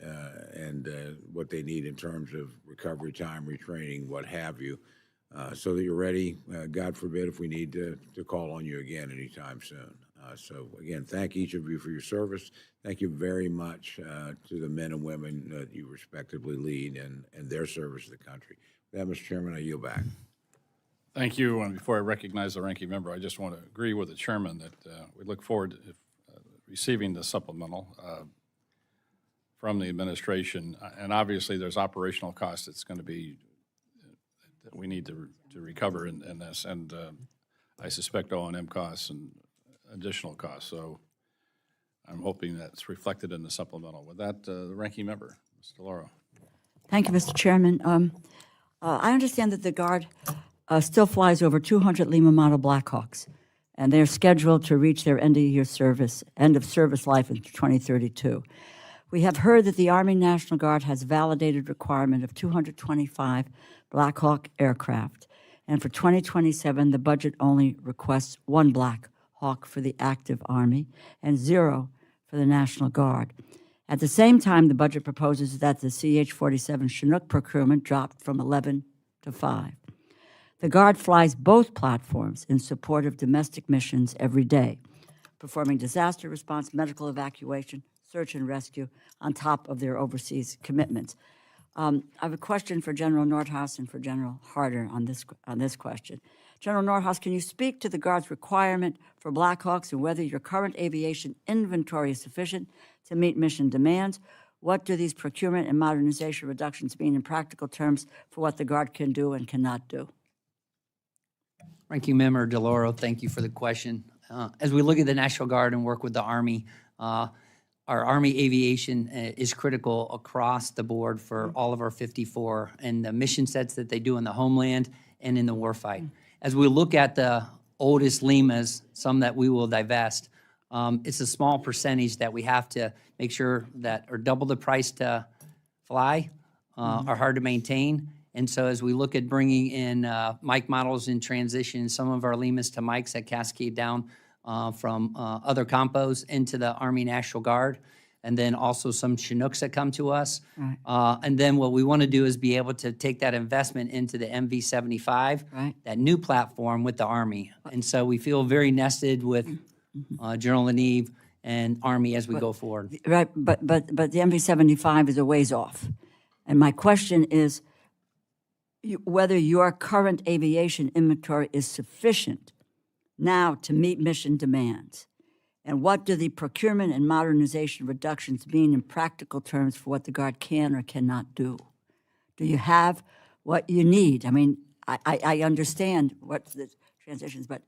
and what they need in terms of recovery time, retraining, what have you, so that you're ready, God forbid, if we need to call on you again anytime soon. So again, thank each of you for your service. Thank you very much to the men and women that you respectively lead and their service to the country. With that, Mr. Chairman, I yield back. Thank you. And before I recognize the ranking member, I just want to agree with the chairman that we look forward to receiving the supplemental from the administration. And obviously, there's operational costs that's going to be that we need to recover in this. And I suspect O&M costs and additional costs. So I'm hoping that's reflected in the supplemental. With that, the ranking member, Ms. DeLauro. Thank you, Mr. Chairman. I understand that the Guard still flies over 200 Lima model Blackhawks, and they're scheduled to reach their end of service life in 2032. We have heard that the Army National Guard has validated requirement of 225 Black Hawk aircraft, and for 2027, the budget only requests 1 Black Hawk for the active Army and 0 for the National Guard. At the same time, the budget proposes that the CH-47 Chinook procurement dropped from 11 to 5. The Guard flies both platforms in support of domestic missions every day, performing disaster response, medical evacuation, search and rescue on top of their overseas commitments. I have a question for General Nordhaus and for General Harder on this question. General Nordhaus, can you speak to the Guard's requirement for Black Hawks and whether your current aviation inventory is sufficient to meet mission demands? What do these procurement and modernization reductions mean in practical terms for what the Guard can do and cannot do? Ranking Member DeLauro, thank you for the question. As we look at the National Guard and work with the Army, our Army aviation is critical across the board for all of our 54 and the mission sets that they do in the homeland and in the warfight. As we look at the oldest Limas, some that we will divest, it's a small percentage that we have to make sure that are double the price to fly, are hard to maintain. And so as we look at bringing in Mike models in transition, some of our Limas to Mikes that cascade down from other compos into the Army National Guard, and then also some Chinooks that come to us. Right. And then what we want to do is be able to take that investment into the MV-75, Right. that new platform with the Army. And so we feel very nested with General Leneve and Army as we go forward. Right, but the MV-75 is a ways off. And my question is whether your current aviation inventory is sufficient now to meet mission demands. And what do the procurement and modernization reductions mean in practical terms for what the Guard can or cannot do? Do you have what you need? I mean, I understand what the transitions, but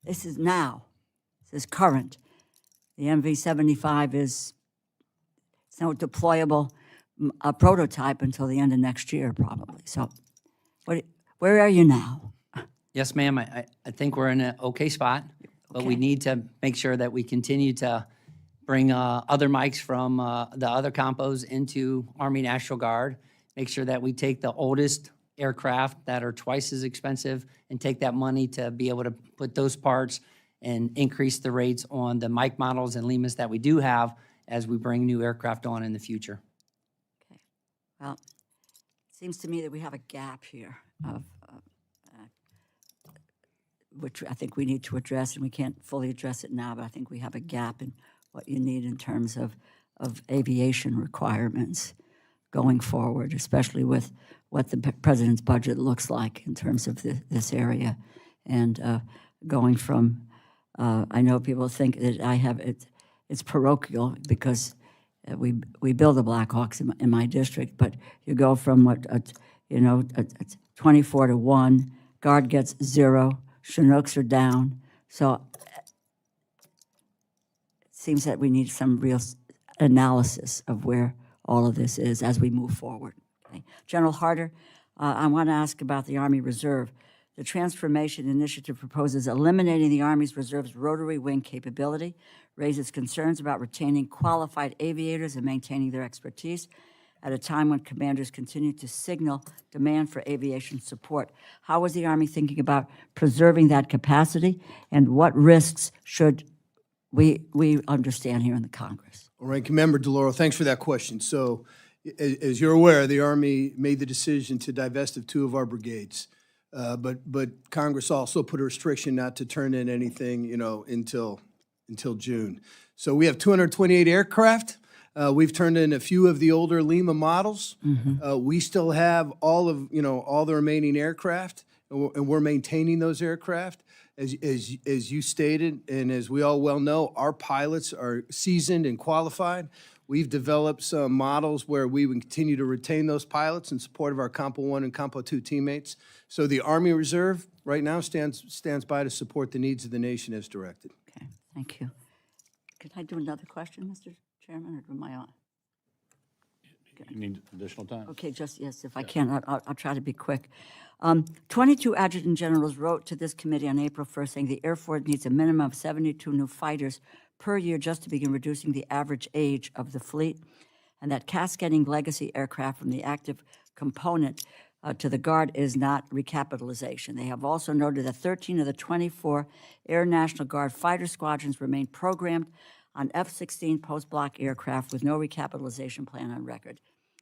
this is now. This is current. The MV-75 is it's no deployable prototype until the end of next year, probably. So Where are you now? Yes, ma'am, I think we're in an okay spot, but we Okay. need to make sure that we continue to bring other mics from the other compos into Army National Guard, make sure that we take the oldest aircraft that are twice as expensive and take that money to be able to put those parts and increase the rates on the mic models and Limas that we do have as we bring new aircraft on in the future. Okay. Well, it seems to me that we have a gap here of, which I think we need to address, and we can't fully address it now, but I think we have a gap in what you need in terms of aviation requirements going forward, especially with what the president's budget looks like in terms of this area. And going from, I know people think that I have, it's parochial because we build the Blackhawks in my district, but you go from what, 24 to 1, Guard gets 0, Chinooks are down. So it seems that we need some real analysis of where all of this is as we move forward. Okay. General Harder, I want to ask about the Army Reserve. The Transformation Initiative proposes eliminating the Army's Reserve's rotary wing capability, raises concerns about retaining qualified aviators and maintaining their expertise at a time when commanders continue to signal demand for aviation support. How is the Army thinking about preserving that capacity, and what risks should we understand here in the Congress? Well, Ranking Member DeLauro, thanks for that question. So, as you're aware, the Army made the decision to divest of 2 of our brigades. But Congress also put a restriction not to turn in anything, until June. So we have 228 aircraft. We've turned in a few of the older Lima models. We still have all the remaining aircraft, and we're maintaining those aircraft. As you stated, and as we all well know, our pilots are seasoned and qualified. We've developed some models where we would continue to retain those pilots in support of our Compo 1 and Compo 2 teammates. So the Army Reserve right now stands by to support the needs of the nation as directed. Okay, thank you. Could I do another question, Mr. Chairman, or am I on? You need additional time? Okay, yes, if I can, I'll try to be quick. 22 adjutant generals wrote to this committee on April 1st saying the Air Force needs a minimum of 72 new fighters per year just to begin reducing the average age of the fleet, and that cascading legacy aircraft from the active component to the Guard is not recapitalization. They have also noted that 13 of the 24 Air National Guard fighter squadrons remain programmed on F-16 post-block aircraft with no recapitalization plan on record.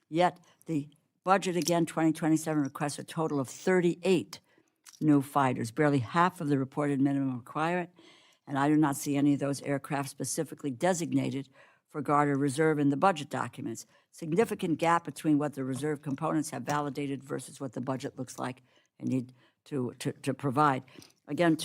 Yet the budget, again, 2027 requests a total of 38 new fighters, barely half of the reported minimum requirement, and I do not see any of those aircraft specifically designated for Guard or Reserve in the budget documents. Significant gap between what the Reserve components have validated versus what the budget looks like and need to provide. Again,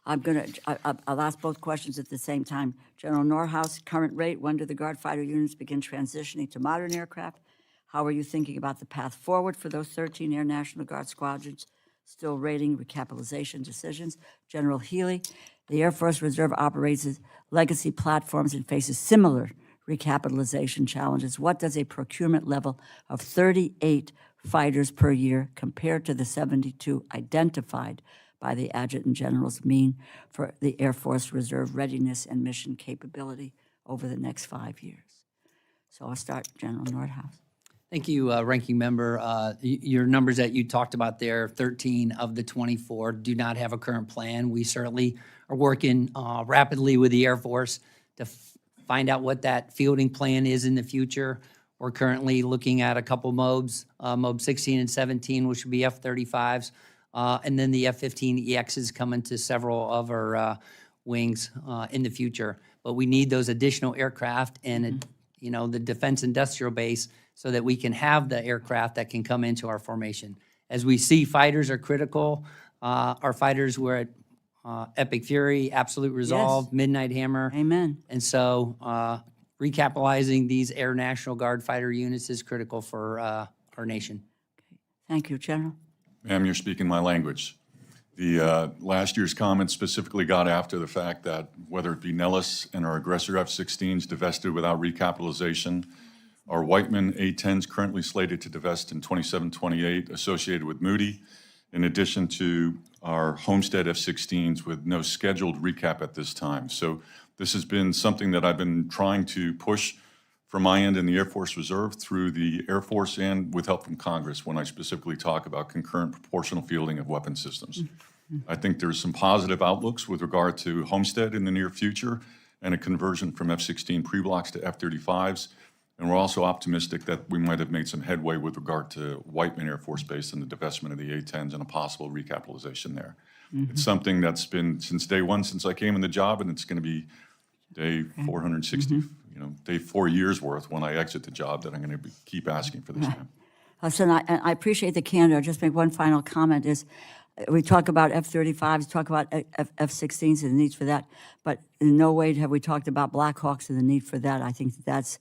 I'll ask both questions at the same time. General Norhouse, current rate, when do the Guard fighter units begin transitioning to modern aircraft? How are you thinking about the path forward for those 13 Air National Guard squadrons still rating recapitalization decisions? General Healy, the Air Force Reserve operates as legacy platforms and faces similar recapitalization challenges. What does a procurement level of 38 fighters per year compared to the 72 identified by the adjutant generals mean for the Air Force Reserve readiness and mission capability over the next 5 years? So I'll start, General Nordhaus. Thank you, Ranking Member. Your numbers that you talked about there, 13 of the 24 do not have a current plan. We certainly are working rapidly with the Air Force to find out what that fielding plan is in the future. We're currently looking at a couple MOBs, MOB 16 and 17, which would be F-35s, and then the F-15EXs coming to several of our wings in the future. But we need those additional aircraft and, the defense industrial base so that we can have the aircraft that can come into our formation. As we see, fighters are critical. Our fighters were at Epic Fury, Absolute Resolve, Yes. Midnight Hammer. Amen. And so recapitalizing these Air National Guard fighter units is critical for our nation. Thank you, General. Ma'am, you're speaking my language. The last year's comments specifically got after the fact that whether it be Nellis and our aggressor F-16s divested without recapitalization, our Whiteman A-10s currently slated to divest in 27-28 associated with Moody, in addition to our Homestead F-16s with no scheduled recap at this time. So this has been something that I've been trying to push from my end in the Air Force Reserve through the Air Force and with help from Congress when I specifically talk about concurrent proportional fielding of weapon systems. I think there's some positive outlooks with regard to Homestead in the near future and a conversion from F-16 pre-blocks to F-35s. And we're also optimistic that we might have made some headway with regard to Whiteman Air Force Base and the divestment of the A-10s and a possible recapitalization there. It's something that's been since day one, since I came in the job, and it's going to be day 460, day 4 years worth when I exit the job that I'm going to keep asking for this, ma'am. Listen, I appreciate the candor. I'll just make one final comment is, we talk about F-35s, talk about F-16s and the needs for that, but in no way have we talked about Black Hawks and the need for that. I think that's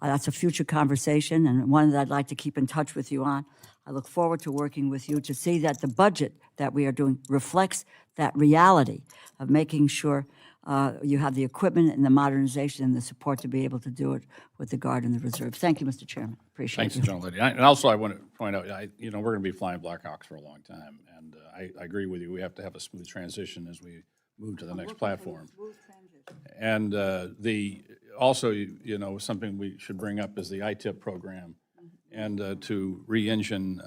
a future conversation and one that I'd like to keep in touch with you on. I look forward to working with you to see that the budget that we are doing reflects that reality of making sure you have the equipment and the modernization and the support to be able to do it with the Guard and the Reserve. Thank you, Mr. Chairman. Appreciate Thanks, you. General Lady. And also, I want to point out, we're going to be flying Blackhawks for a long time, and I agree with you. We have to have a smooth transition as we move to the next platform. And also, something we should bring up is the ITIP program, and to re-engine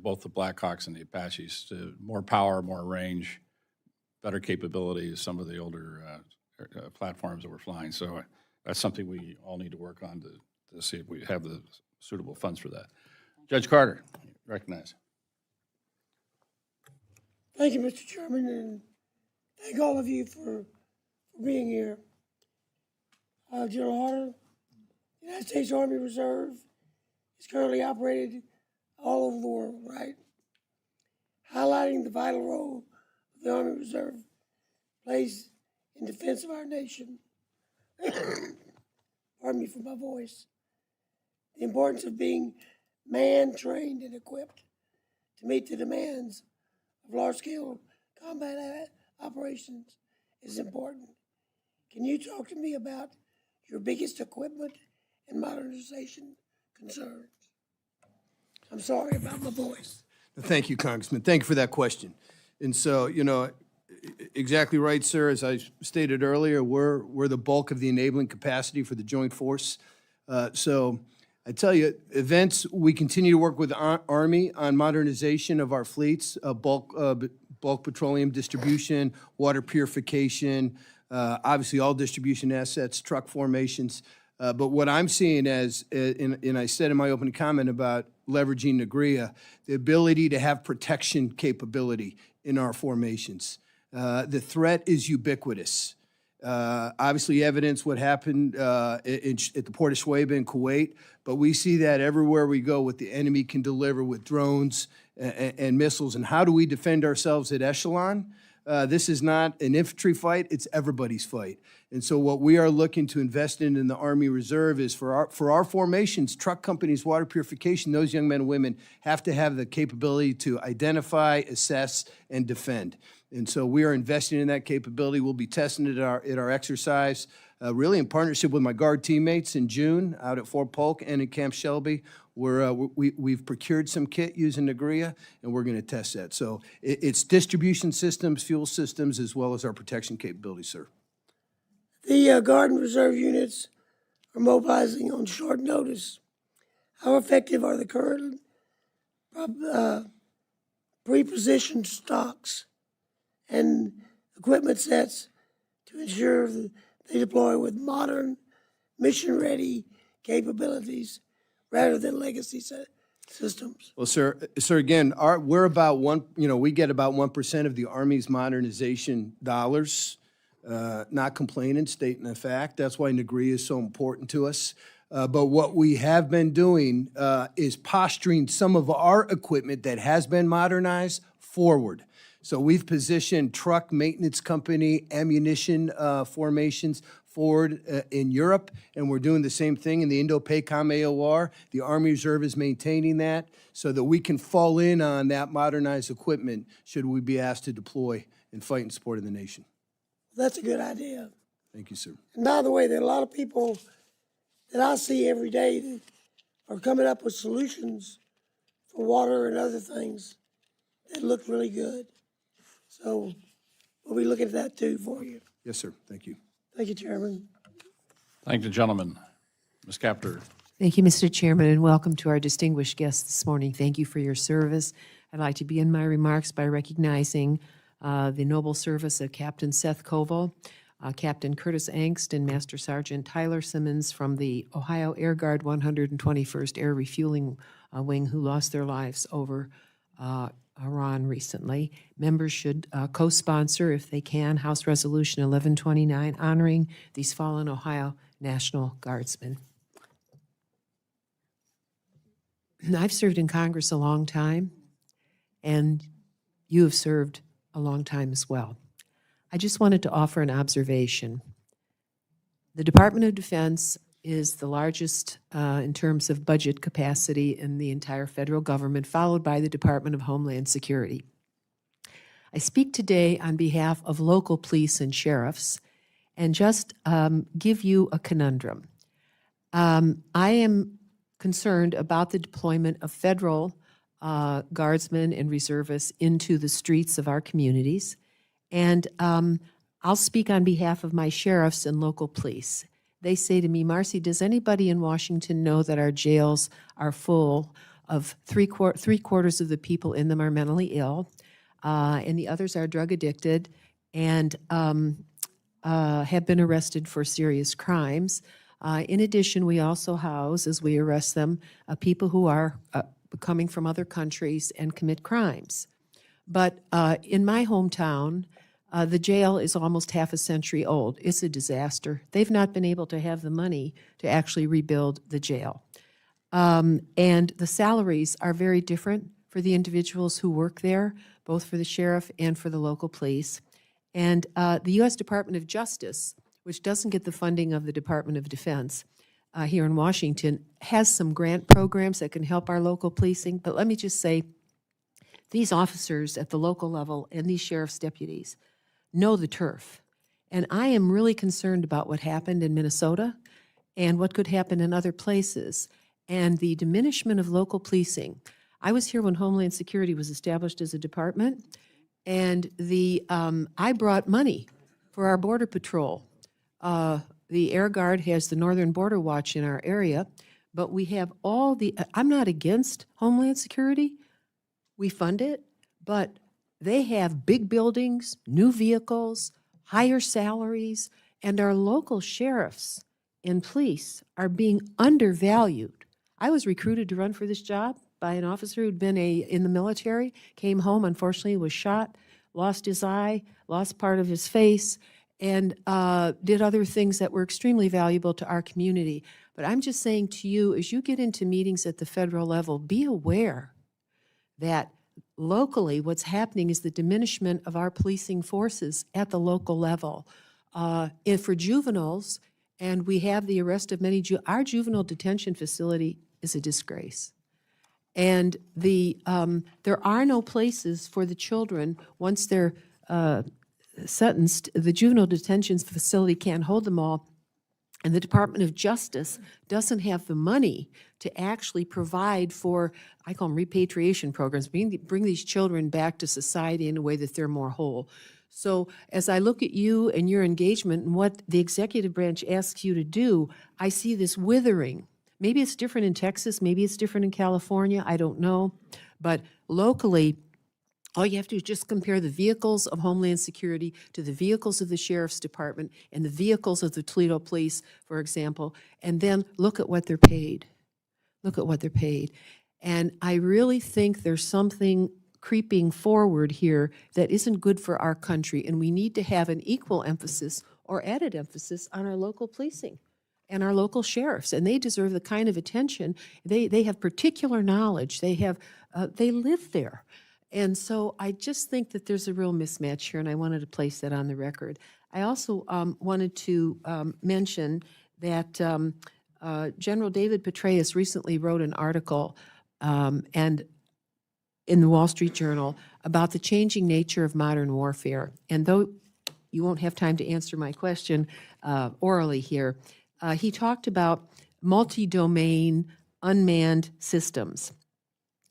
both the Blackhawks and the Apaches to more power, more range, better capabilities, some of the older platforms that we're flying. So that's something we all need to work on to see if we have the suitable funds for that. Judge Carter, recognize. Thank you, Mr. Chairman, and thank all of you for being here. General Harder, the United States Army Reserve is currently operated all over the world, right? Highlighting the vital role the Army Reserve plays in defense of our nation. Pardon me for my voice. The importance of being manned, trained, and equipped to meet the demands of large-scale combat operations is important. Can you talk to me about your biggest equipment and modernization concerns? I'm sorry about my voice. Thank you, Congressman. Thank you for that question. And so, exactly right, sir. As I stated earlier, we're the bulk of the enabling capacity for the Joint Force. So I tell you, events, we continue to work with the Army on modernization of our fleets, bulk petroleum distribution, water purification, obviously all distribution assets, truck formations. But what I'm seeing as, and I said in my opening comment about leveraging NAGRIA, the ability to have protection capability in our formations. The threat is ubiquitous. Obviously, evidence what happened at the Port of Shuaibah in Kuwait, but we see that everywhere we go, what the enemy can deliver with drones and missiles. And how do we defend ourselves at echelon? This is not an infantry fight, it's everybody's fight. And so what we are looking to invest in the Army Reserve is for our formations, truck companies, water purification, those young men and women have to have the capability to identify, assess, and defend. And so we are investing in that capability. We'll be testing it at our exercise, really in partnership with my Guard teammates in June out at Fort Polk and in Camp Shelby. We've procured some kit using NAGRIA, and we're going to test that. So it's distribution systems, fuel systems, as well as our protection capabilities, sir. The Guard and Reserve units are mobilizing on short notice. How effective are the current pre-positioned stocks and equipment sets to ensure that they deploy with modern, mission-ready capabilities rather than legacy systems? Well, sir, again, we're about we get about 1% of the Army's modernization dollars. Not complaining, stating a fact. That's why NAGRIA is so important to us. But what we have been doing is posturing some of our equipment that has been modernized forward. So we've positioned truck maintenance company ammunition formations forward in Europe, and we're doing the same thing in the Indo-PACOM AOR. The Army Reserve is maintaining that so that we can fall in on that modernized equipment should we be asked to deploy and fight in support of the nation. That's a good idea. Thank you, sir. And by the way, there are a lot of people that I see every day that are coming up with solutions for water and other things that look really good. So we'll be looking at that too for you. Yes, sir. Thank you. Thank you, Chairman. Thank the gentleman. Ms. Capter. Thank you, Mr. Chairman, and welcome to our distinguished guests this morning. Thank you for your service. I'd like to begin my remarks by recognizing the noble service of Captain Seth Koval, Captain Curtis Angst, and Master Sergeant Tyler Simmons from the Ohio Air Guard 121st Air Refueling Wing, who lost their lives over Iran recently. Members should co-sponsor, if they can, House Resolution 1129, honoring these fallen Ohio National Guardsmen. I've served in Congress a long time, and you have served a long time as well. I just wanted to offer an observation. The Department of Defense is the largest in terms of budget capacity in the entire federal government, followed by the Department of Homeland Security. I speak today on behalf of local police and sheriffs and just give you a conundrum. I am concerned about the deployment of federal guardsmen and reservists into the streets of our communities. And I'll speak on behalf of my sheriffs and local police. They say to me, Marcy, does anybody in Washington know that our jails are full of three-quarters of the people in them are mentally ill, and the others are drug addicted and have been arrested for serious crimes. In addition, we also house, as we arrest them, people who are coming from other countries and commit crimes. But in my hometown, the jail is almost half a century old. It's a disaster. They've not been able to have the money to actually rebuild the jail. And the salaries are very different for the individuals who work there, both for the sheriff and for the local police. And the U.S. Department of Justice, which doesn't get the funding of the Department of Defense here in Washington, has some grant programs that can help our local policing. But let me just say, these officers at the local level and these sheriff's deputies know the turf. And I am really concerned about what happened in Minnesota and what could happen in other places and the diminishment of local policing. I was here when Homeland Security was established as a department, and I brought money for our Border Patrol. The Air Guard has the Northern Border Watch in our area, but we have all the, I'm not against Homeland Security. We fund it, but they have big buildings, new vehicles, higher salaries, and our local sheriffs and police are being undervalued. I was recruited to run for this job by an officer who'd been in the military, came home, unfortunately was shot, lost his eye, lost part of his face, and did other things that were extremely valuable to our community. But I'm just saying to you, as you get into meetings at the federal level, be aware that locally what's happening is the diminishment of our policing forces at the local level. And for juveniles, and we have the arrest of many, our juvenile detention facility is a disgrace. And there are no places for the children once they're sentenced. The juvenile detention facility can't hold them all, and the Department of Justice doesn't have the money to actually provide for, I call them repatriation programs, bring these children back to society in a way that they're more whole. So as I look at you and your engagement and what the executive branch asks you to do, I see this withering. Maybe it's different in Texas, maybe it's different in California, I don't know. But locally, all you have to do is just compare the vehicles of Homeland Security to the vehicles of the Sheriff's Department and the vehicles of the Toledo Police, for example, and then look at what they're paid. Look at what they're paid. And I really think there's something creeping forward here that isn't good for our country, and we need to have an equal emphasis or added emphasis on our local policing and our local sheriffs, and they deserve the kind of attention. They have particular knowledge. They live there. And so I just think that there's a real mismatch here, and I wanted to place that on the record. I also wanted to mention that General David Petraeus recently wrote an article and in the Wall Street Journal about the changing nature of modern warfare. And though you won't have time to answer my question orally here, he talked about multi-domain unmanned systems.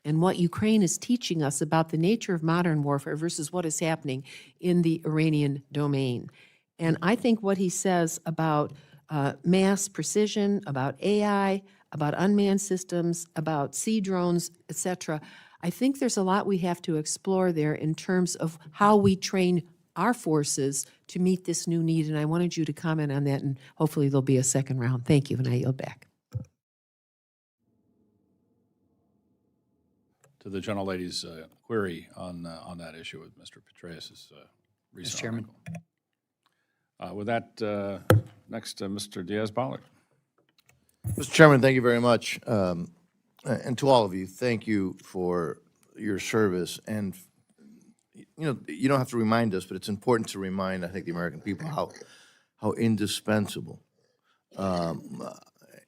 And what Ukraine is teaching us about the nature of modern warfare versus what is happening in the Iranian domain. And I think what he says about mass precision, about AI, about unmanned systems, about sea drones, et cetera, I think there's a lot we have to explore there in terms of how we train our forces to meet this new need. And I wanted you to comment on that, and hopefully there'll be a second round. Thank you, and I yield back. To the gentlelady's query on that issue with Mr. Petraeus' recent Chairman. article. With that, next, Mr. Diaz-Balart. Mr. Chairman, thank you very much. And to all of you, thank you for your service. And, you know, you don't have to remind us, but it's important to remind, I think, the American people how indispensable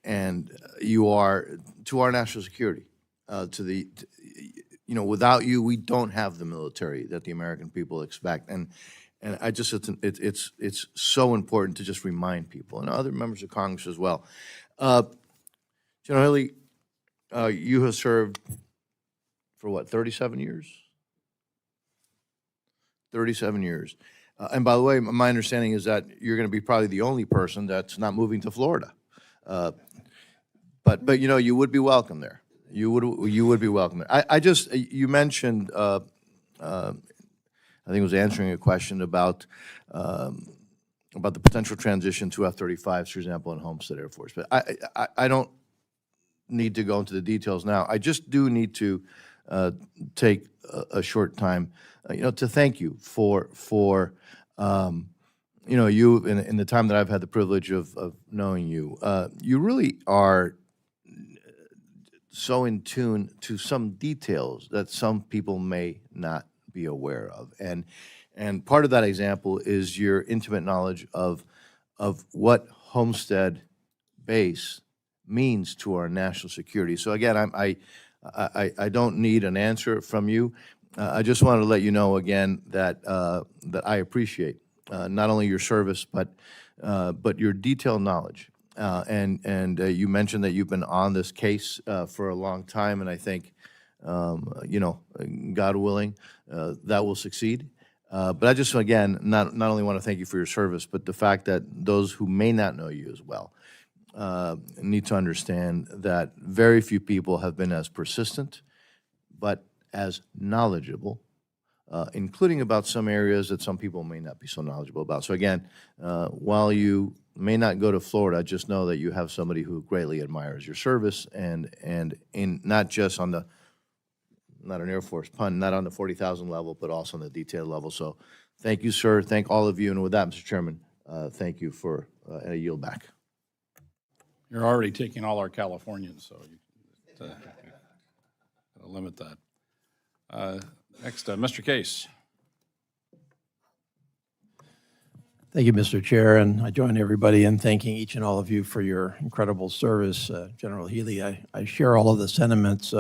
and you are to our national security, you know, without you, we don't have the military that the American people expect. And I just, it's so important to just remind people, and other members of Congress as well. General Haley, you have served for what, 37 years? 37 years. And by the way, my understanding is that you're going to be probably the only person that's not moving to Florida. But you know, you would be welcome there. You would be welcome there. I just, you mentioned, I think it was answering a question about the potential transition to F-35s, for example, in Homestead Air Force. But I don't need to go into the details now. I just do need to take a short time, you know, to thank you for you know, you in the time that I've had the privilege of knowing you. You really are so in tune to some details that some people may not be aware of. And part of that example is your intimate knowledge of what Homestead Base means to our national security. So again, I don't need an answer from you. I just wanted to let you know again that that I appreciate not only your service but your detailed knowledge. And you mentioned that you've been on this case for a long time, and I think you know, God willing, that will succeed. But I just, again, not only want to thank you for your service, but the fact that those who may not know you as well need to understand that very few people have been as persistent, but as knowledgeable, including about some areas that some people may not be so knowledgeable about. So again, while you may not go to Florida, just know that you have somebody who greatly admires your service, and in not just on the, not an Air Force pun, not on the 40,000 level, but also on the detail level. So thank you, sir. Thank all of you. And with that, Mr. Chairman, thank you for a yield back. You're already taking all our Californians, so you gotta limit that. Next, Mr. Case. Thank you, Mr. Chair, and I join everybody in thanking each and all of you for your incredible service. General Healy, I share all of the sentiments.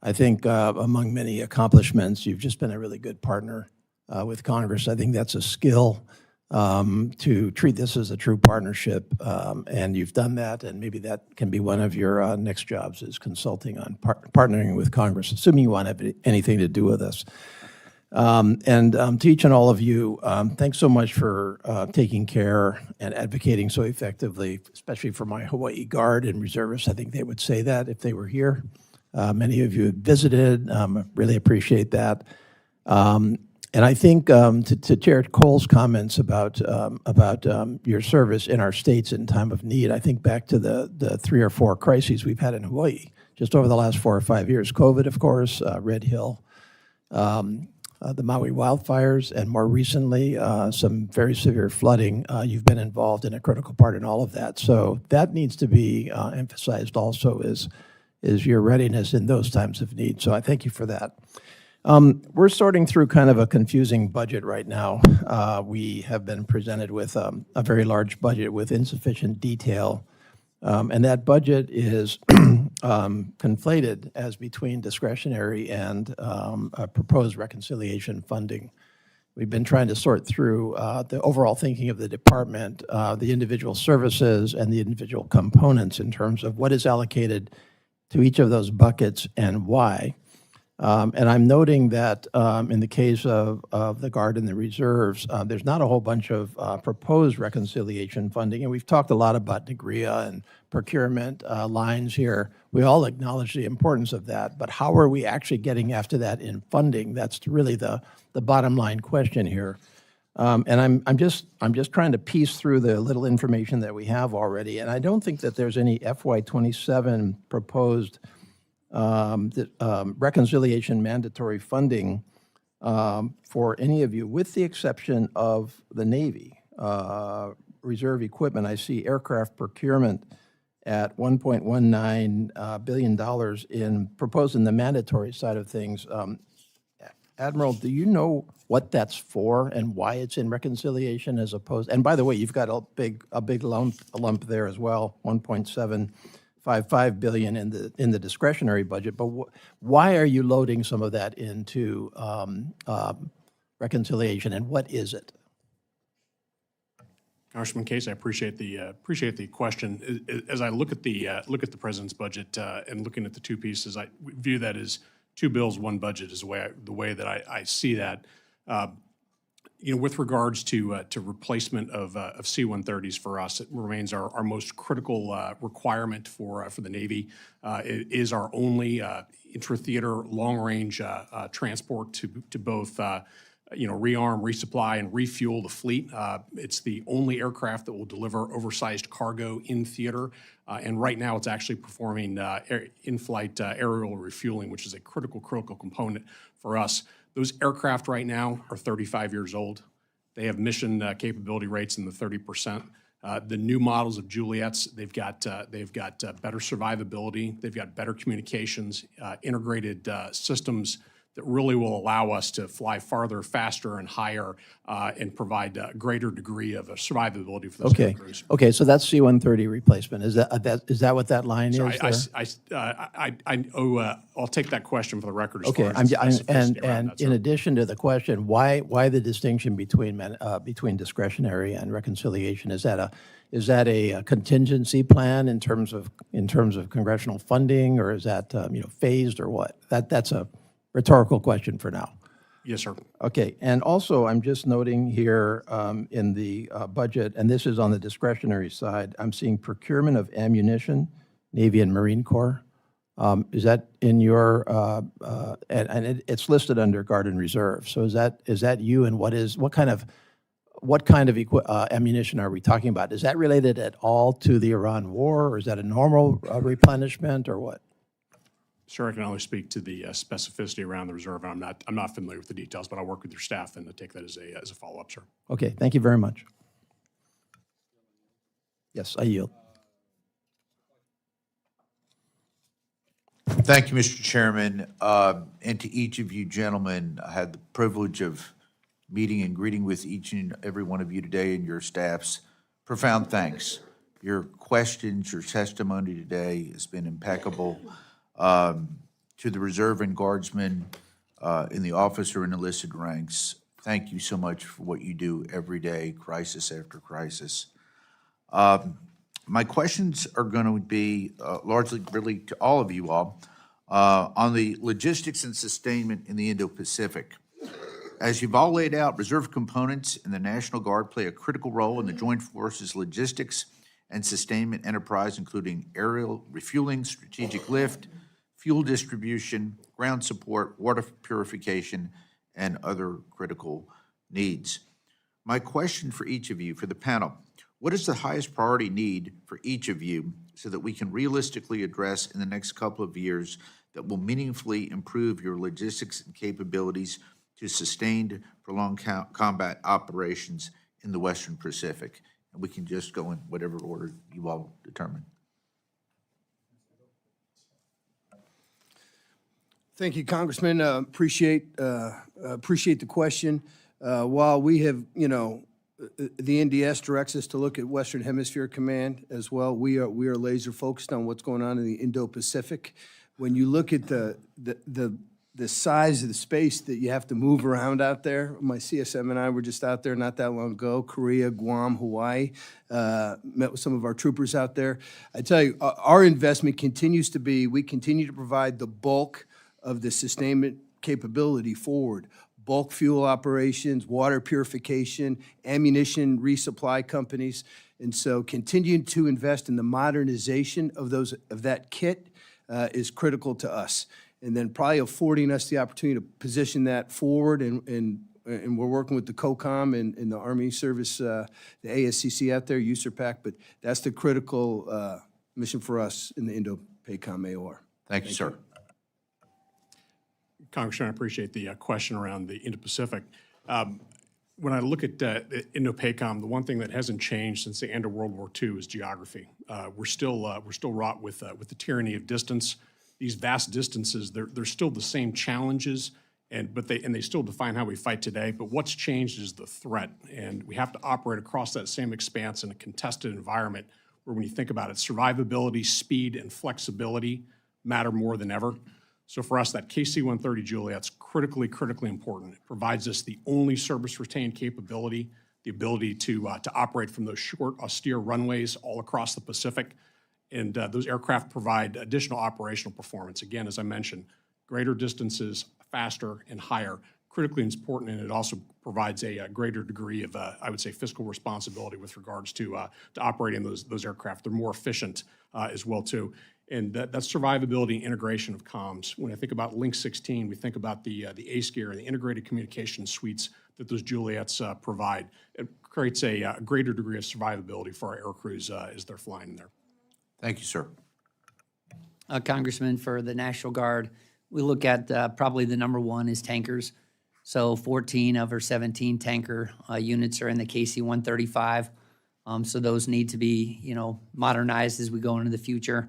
I think among many accomplishments, you've just been a really good partner with Congress. I think that's a skill to treat this as a true partnership, and you've done that, and maybe that can be one of your next jobs is consulting on partnering with Congress, assuming you want to have anything to do with us. And to each and all of you, thanks so much for taking care and advocating so effectively, especially for my Hawaii Guard and reservists. I think they would say that if they were here. Many of you have visited. Really appreciate that. And I think to Chair Cole's comments about your service in our states in time of need, I think back to the 3 or 4 crises we've had in Hawaii just over the last 4 or 5 years. COVID, of course, Red Hill, the Maui wildfires, and more recently, some very severe flooding. You've been involved in a critical part in all of that. So that needs to be emphasized also is your readiness in those times of need. So I thank you for that. We're sorting through kind of a confusing budget right now. We have been presented with a very large budget with insufficient detail. And that budget is conflated as between discretionary and proposed reconciliation funding. we've been trying to sort through the overall thinking of the department, the individual services and the individual components in terms of what is allocated to each of those buckets and why. And I'm noting that in the case of the Guard and the Reserves, there's not a whole bunch of proposed reconciliation funding. And we've talked a lot about NGRIA and procurement lines here. We all acknowledge the importance of that. But how are we actually getting after that in funding? That's really the bottom line question here. And I'm just trying to piece through the little information that we have already. And I don't think that there's any FY27 proposed reconciliation mandatory funding for any of you, with the exception of the Navy. Reserve equipment, I see aircraft procurement at $1.19 billion proposed in the mandatory side of things. Admiral, do you know what that's for and why it's in reconciliation as opposed? And by the way, you've got a big lump there as well, 1.755 billion in the discretionary budget. But why are you loading some of that into reconciliation, and what is it? Congressman Case, I appreciate the question. As I look at the president's budget and looking at the two pieces, I view that as two bills, one budget is the way that I see that. With regards to replacement of C-130s for us, it remains our most critical requirement for the Navy. It is our only intra-theater long-range transport to both rearm, resupply, and refuel the fleet. It's the only aircraft that will deliver oversized cargo in theater. And right now, it's actually performing in-flight aerial refueling, which is a critical component for us. Those aircraft right now are 35 years old. They have mission capability rates in the 30%. The new models of Juliets, they've got better survivability. They've got better communications, integrated systems that really will allow us to fly farther, faster, and higher, and provide a greater degree of survivability for those crews. Okay, so that's C-130 replacement. Is that what that line So is there? I'll take that question for the record. As Okay, far as specificity around that, in sir. addition to the question, why the distinction between discretionary and reconciliation? Is that a contingency plan in terms of congressional funding, or is that phased, or what? That's a rhetorical question for now. Yes, sir. Okay, and also I'm just noting here in the budget, and this is on the discretionary side, I'm seeing procurement of ammunition, Navy and Marine Corps. Is that in your, and it's listed under Guard and Reserve. So is that you, and what kind of ammunition are we talking about? Is that related at all to the Iran war, or is that a normal replenishment, or what? Sir, I can only speak to the specificity around the reserve. I'm not familiar with the details, but I'll work with your staff and take that as a follow-up, sir. Okay, thank you very much. Yes, I yield. Thank you, Mr. Chairman. And to each of you gentlemen, I had the privilege of meeting and greeting with each and every one of you today and your staffs. Profound thanks. Your questions, your testimony today has been impeccable. To the reserve and guardsmen in the officer and enlisted ranks, thank you so much for what you do every day, crisis after crisis. My questions are going to be largely really to all of you all on the logistics and sustainment in the Indo-Pacific. As you've all laid out, reserve components in the National Guard play a critical role in the Joint Forces logistics and sustainment enterprise, including aerial refueling, strategic lift, fuel distribution, ground support, water purification, and other critical needs. My question for each of you, for the panel, what is the highest priority need for each of you so that we can realistically address in the next couple of years that will meaningfully improve your logistics and capabilities to sustained, prolonged combat operations in the Western Pacific? And we can just go in whatever order you all determine. Thank you, Congressman. Appreciate the question. While we have, the NDS directs us to look at Western Hemisphere Command as well, we are laser focused on what's going on in the Indo-Pacific. When you look at the the size of the space that you have to move around out there. My CSM and I were just out there not that long ago, Korea, Guam, Hawaii, met with some of our troopers out there. I tell you, our investment continues to be, we continue to provide the bulk of the sustainment capability forward. Bulk fuel operations, water purification, ammunition resupply companies. And so continuing to invest in the modernization of that kit is critical to us. And then probably affording us the opportunity to position that forward, and we're working with the COCOM and the Army Service, the ASCC out there, USERPAC, but that's the critical mission for us in the Indo-PACOM AOR. Thank you, sir. Congressman, I appreciate the question around the Indo-Pacific. When I look at Indo-PACOM, the one thing that hasn't changed since the end of World War II is geography. We're still wrought with the tyranny of distance. These vast distances, they're still the same challenges, and they still define how we fight today. But what's changed is the threat, and we have to operate across that same expanse in a contested environment where, when you think about it, survivability, speed, and flexibility matter more than ever. So for us, that KC-130 Juliet's critically important. It provides us the only service-retained capability, the ability to operate from those short, austere runways all across the Pacific. And those aircraft provide additional operational performance. Again, as I mentioned, greater distances, faster and higher, critically important, and it also provides a greater degree of, I would say, fiscal responsibility with regards to operating those aircraft. They're more efficient as well, too. And that's survivability and integration of comms. When I think about Link 16, we think about the ACE gear and the integrated communication suites that those Juliets provide. It creates a greater degree of survivability for our air crews as they're flying in there. Thank you, sir. Congressman, for the National Guard, we look at probably the number one is tankers. So 14 of our 17 tanker units are in the KC-135. So those need to be, modernized as we go into the future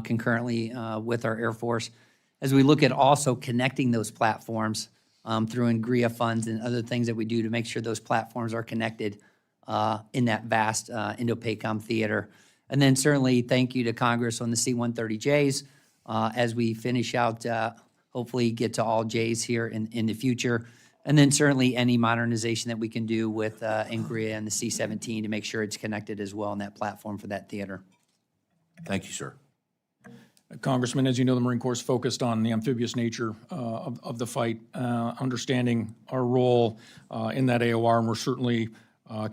concurrently with our Air Force. As we look at also connecting those platforms through INGRIA funds and other things that we do to make sure those platforms are connected in that vast Indo-PACOM theater. And then certainly thank you to Congress on the C-130Js as we finish out, hopefully get to all Js here in the future. And then certainly any modernization that we can do with INGRIA and the C-17 to make sure it's connected as well on that platform for that theater. Thank you, sir. Congressman, as you know, the Marine Corps is focused on the amphibious nature of the fight, understanding our role in that AOR, and we're certainly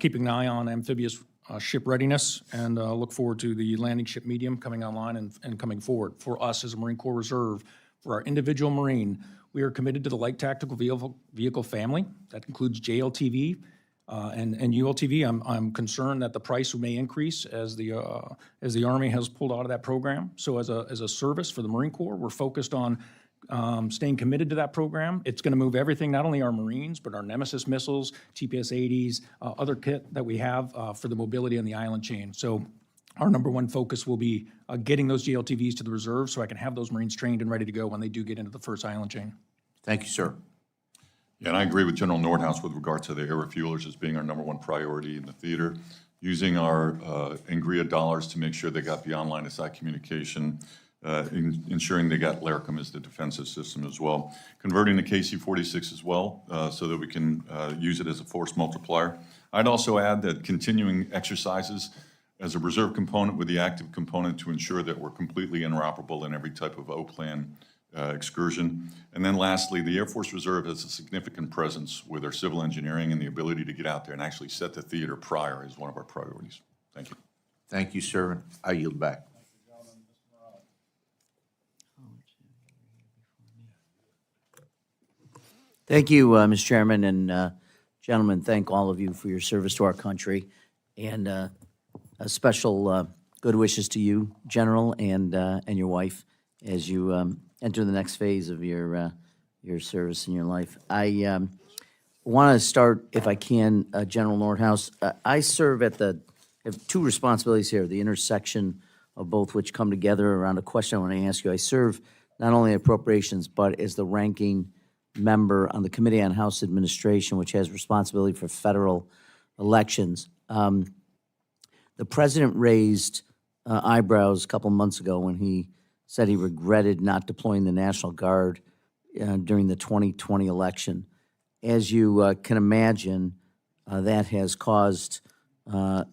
keeping an eye on amphibious ship readiness, and look forward to the landing ship medium coming online and coming forward. For us as a Marine Corps Reserve, for our individual Marine, we are committed to the light tactical vehicle family. That includes JLTV and ULTV. I'm concerned that the price may increase as the Army has pulled out of that program. So as a service for the Marine Corps, we're focused on staying committed to that program. It's going to move everything, not only our Marines, but our Nemesis missiles, TPS-80s, other kit that we have for the mobility on the island chain. So our number one focus will be getting those GLTVs to the reserve so I can have those Marines trained and ready to go when they do get into the first island chain. Thank you, sir. Yeah, and I agree with General Nordhaus with regard to the air refuelers as being our number one priority in the theater. Using our INGRIA dollars to make sure they got beyond line of sight communication, ensuring they got LARCOM as the defensive system as well. Converting to KC-46 as well so that we can use it as a force multiplier. I'd also add that continuing exercises as a reserve component with the active component to ensure that we're completely interoperable in every type of O-plan excursion. And then lastly, the Air Force Reserve has a significant presence with our civil engineering, and the ability to get out there and actually set the theater prior is one of our priorities. Thank you. Thank you, sir. I yield back. Thank you, Mr. Chairman, and gentlemen, thank all of you for your service to our country, and a special good wishes to you, General, and your wife, as you enter the next phase of your service in your life. I want to start, if I can, General Nordhaus. I serve at I have two responsibilities here, the intersection of both which come together around a question I want to ask you. I serve not only appropriations, but as the ranking member on the Committee on House Administration, which has responsibility for federal elections. The president raised eyebrows a couple months ago when he said he regretted not deploying the National Guard during the 2020 election. As you can imagine, that has caused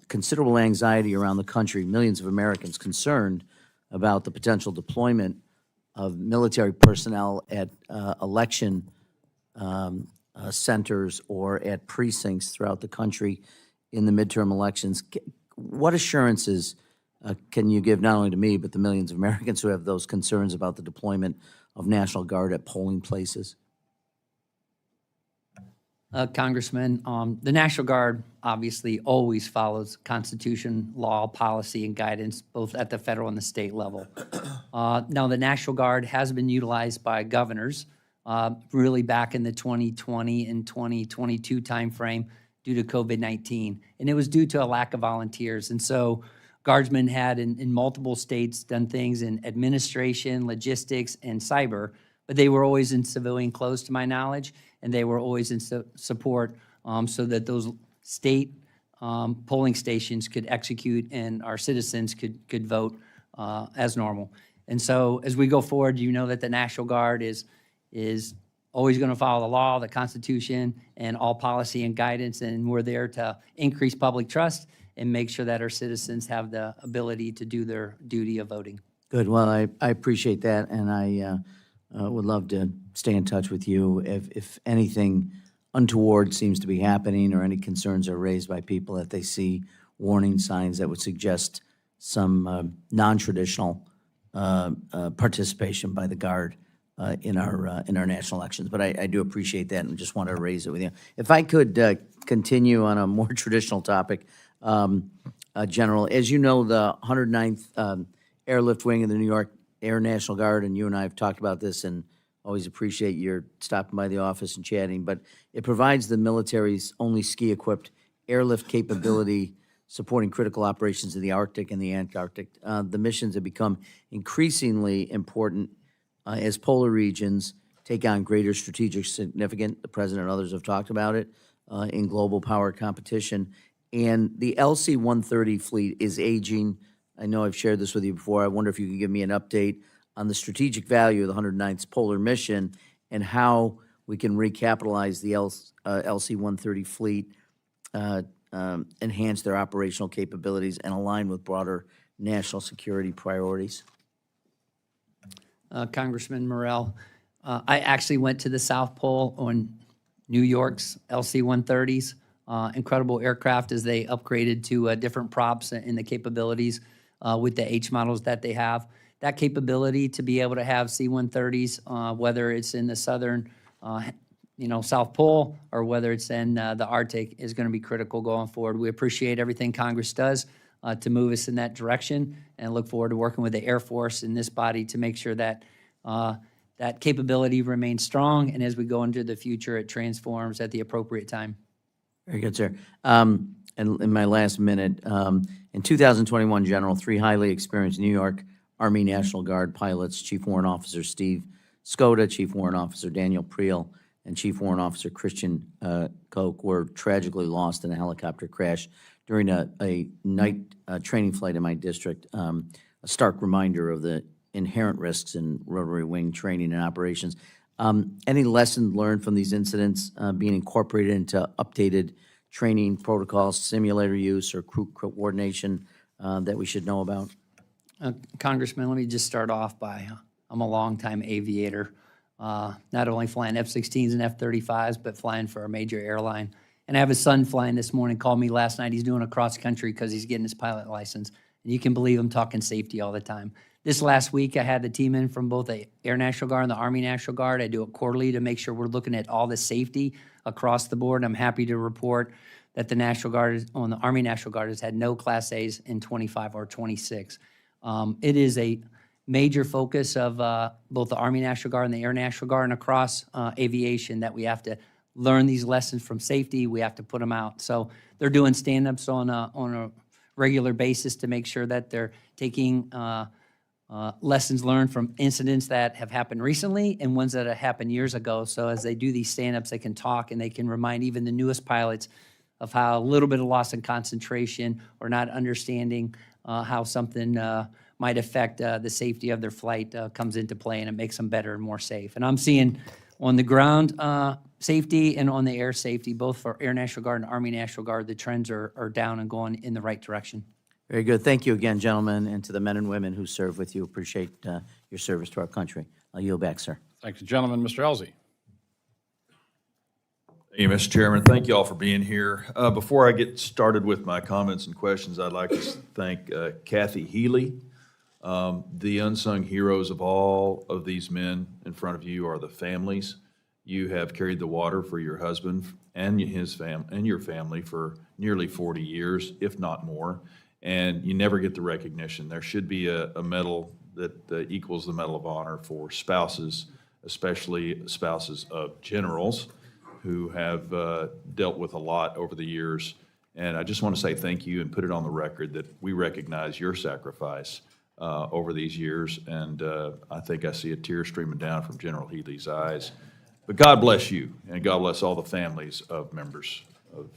considerable anxiety around the country, millions of Americans concerned about the potential deployment of military personnel at election centers or at precincts throughout the country in the midterm elections. What assurances can you give not only to me, but the millions of Americans who have those concerns about the deployment of National Guard at polling places? Congressman, the National Guard obviously always follows Constitution, law, policy, and guidance, both at the federal and the state level. Now, the National Guard has been utilized by governors really back in the 2020 and 2022 timeframe due to COVID-19, and it was due to a lack of volunteers. And so Guardsmen had in multiple states done things in administration, logistics, and cyber, but they were always in civilian clothes to my knowledge, and they were always in support so that those state polling stations could execute and our citizens could vote as normal. And so as we go forward, you know that the National Guard is always going to follow the law, the Constitution, and all policy and guidance, and we're there to increase public trust and make sure that our citizens have the ability to do their duty of voting. Good. Well, I appreciate that, and I would love to stay in touch with you if anything untoward seems to be happening or any concerns are raised by people that they see warning signs that would suggest some non-traditional participation by the Guard in our national elections. But I do appreciate that and just want to raise it with you. If I could continue on a more traditional topic, General, as you know, the 109th Airlift Wing of the New York Air National Guard, and you and I have talked about this and always appreciate your stopping by the office and chatting, but it provides the military's only ski-equipped airlift capability supporting critical operations in the Arctic and the Antarctic. The missions have become increasingly important as polar regions take on greater strategic significance. The President and others have talked about it in global power competition. And the LC-130 fleet is aging. I know I've shared this with you before. I wonder if you could give me an update on the strategic value of the 109th Polar Mission and how we can recapitalize the LC-130 fleet, enhance their operational capabilities, and align with broader national security priorities. Congressman Morrell, I actually went to the South Pole on New York's LC-130s. Incredible aircraft as they upgraded to different props and the capabilities with the H models that they have. That capability to be able to have C-130s, whether it's in the southern, South Pole or whether it's in the Arctic, is going to be critical going forward. We appreciate everything Congress does to move us in that direction, and look forward to working with the Air Force in this body to make sure that that capability remains strong, and as we go into the future, it transforms at the appropriate time. Very good, sir. And in my last minute, in 2021, General, 3 highly experienced New York Army National Guard pilots, Chief Warrant Officer Steve Skoda, Chief Warrant Officer Daniel Priel, and Chief Warrant Officer Christian Koch, were tragically lost in a helicopter crash during a night training flight in my district. A stark reminder of the inherent risks in rotary wing training and operations. Any lessons learned from these incidents being incorporated into updated training protocols, simulator use, or crew coordination that we should know about? Congressman, let me just start off by, I'm a longtime aviator, not only flying F-16s and F-35s, but flying for a major airline. And I have a son flying this morning, called me last night. He's doing a cross country because he's getting his pilot license. And you can believe I'm talking safety all the time. This last week, I had the team in from both the Air National Guard and the Army National Guard. I do it quarterly to make sure we're looking at all the safety across the board. I'm happy to report that the National Guard, on the Army National Guard, has had no Class A's in 25 or 26. It is a major focus of both the Army National Guard and the Air National Guard and across aviation that we have to learn these lessons from safety. We have to put them out. So they're doing stand-ups on a regular basis to make sure that they're taking lessons learned from incidents that have happened recently and ones that have happened years ago. So as they do these stand-ups, they can talk and they can remind even the newest pilots of how a little bit of loss in concentration or not understanding how something might affect the safety of their flight comes into play, and it makes them better and more safe. And I'm seeing on the ground safety and on the air safety, both for Air National Guard and Army National Guard, the trends are down and going in the right direction. Very good. Thank you again, gentlemen, and to the men and women who serve with you. Appreciate your service to our country. I'll yield back, sir. Thank you, gentlemen. Mr. Elzey. Thank you, Mr. Chairman. Thank you all for being here. Before I get started with my comments and questions, I'd like to thank Kathy Healy. The unsung heroes of all of these men in front of you are the families. You have carried the water for your husband and your family for nearly 40 years, if not more, and you never get the recognition. There should be a medal that equals the Medal of Honor for spouses, especially spouses of generals who have dealt with a lot over the years. And I just want to say thank you and put it on the record that we recognize your sacrifice over these years. And I think I see a tear streaming down from General Healy's eyes. But God bless you, and God bless all the families of members of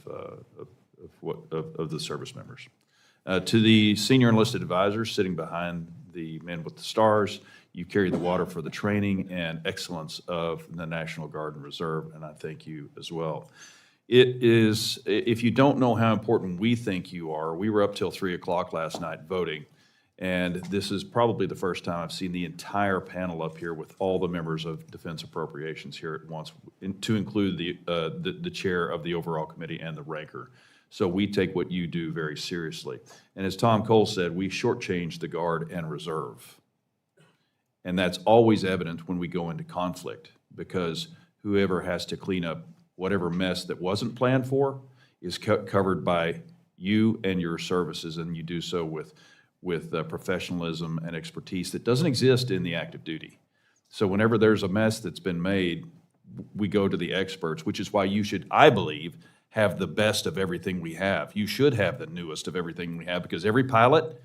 the service members. To the senior enlisted advisors sitting behind the men with the stars, you carry the water for the training and excellence of the National Guard and Reserve, and I thank you as well. It is, if you don't know how important we think you are, we were up till 3 o'clock last night voting, and this is probably the first time I've seen the entire panel up here with all the members of Defense Appropriations here at once, to include the chair of the overall committee and the ranker. So we take what you do very seriously. And as Tom Cole said, we shortchange the Guard and Reserve. And that's always evident when we go into conflict, because whoever has to clean up whatever mess that wasn't planned for is covered by you and your services, and you do so with professionalism and expertise that doesn't exist in the active duty. So whenever there's a mess that's been made, we go to the experts, which is why you should, I believe, have the best of everything we have. You should have the newest of everything we have, because every pilot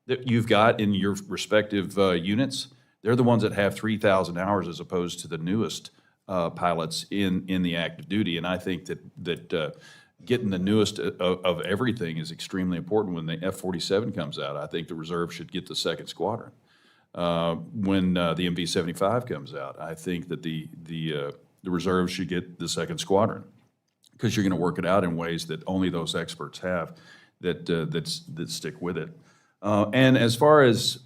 that you've got in your respective units, they're the ones that have 3,000 hours as opposed to the newest pilots in the active duty. And I think that getting the newest of everything is extremely important. When the F-47 comes out, I think the reserve should get the second squadron. When the MV-75 comes out, I think that the reserve should get the second squadron, because you're going to work it out in ways that only those experts have that stick with it. And as far as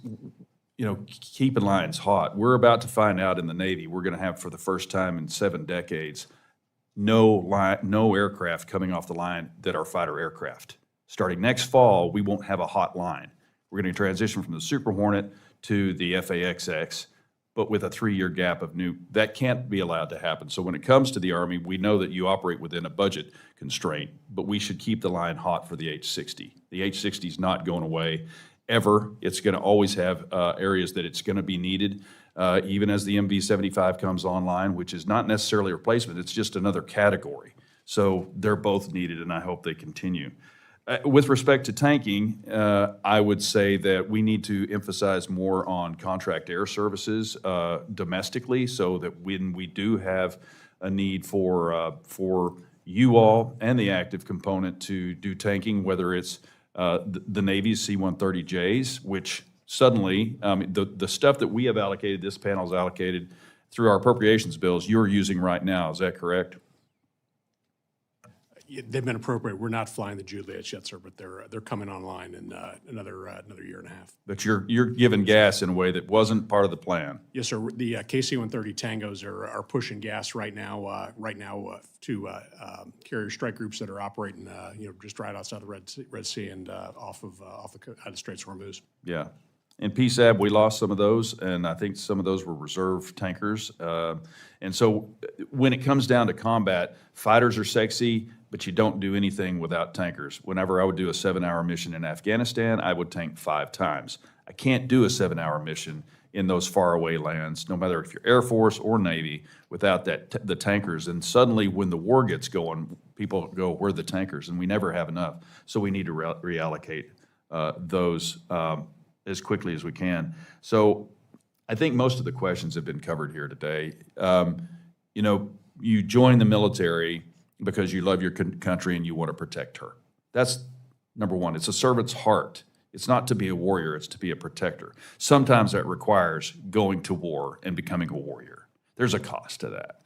keeping lines hot, we're about to find out in the Navy, we're going to have for the first time in 7 decades, no aircraft coming off the line that are fighter aircraft. Starting next fall, we won't have a hot line. We're going to transition from the Super Hornet to the FA-XX, but with a 3-year gap of new. That can't be allowed to happen. So when it comes to the Army, we know that you operate within a budget constraint, but we should keep the line hot for the H-60. The H-60 is not going away ever. It's going to always have areas that it's going to be needed, even as the MV-75 comes online, which is not necessarily a replacement. It's just another category. So they're both needed, and I hope they continue. With respect to tanking, I would say that we need to emphasize more on contract air services domestically, so that when we do have a need for you all and the active component to do tanking, whether it's the Navy's C-130Js, which suddenly, the stuff that we have allocated, this panel's allocated through our appropriations bills, you're using right now. Is that correct? They've been appropriate. We're not flying the Juliets yet, sir, but they're coming online in another year and a half. But you're giving gas in a way that wasn't part of the plan. Yes, sir. The KC-130 Tangos are pushing gas right now to carrier strike groups that are operating just right outside the Red Sea and off the Straits of Hormuz. Yeah. In PSAB, we lost some of those, and I think some of those were reserve tankers. And so when it comes down to combat, fighters are sexy, but you don't do anything without tankers. Whenever I would do a 7-hour mission in Afghanistan, I would tank 5 times. I can't do a 7-hour mission in those faraway lands, no matter if you're Air Force or Navy, without the tankers. And suddenly when the war gets going, people go, where are the tankers? And we never have enough. So we need to reallocate those as quickly as we can. So I think most of the questions have been covered here today. You join the military because you love your country and you want to protect her. That's number one. It's a servant's heart. It's not to be a warrior, it's to be a protector. Sometimes that requires going to war and becoming a warrior. There's a cost to that.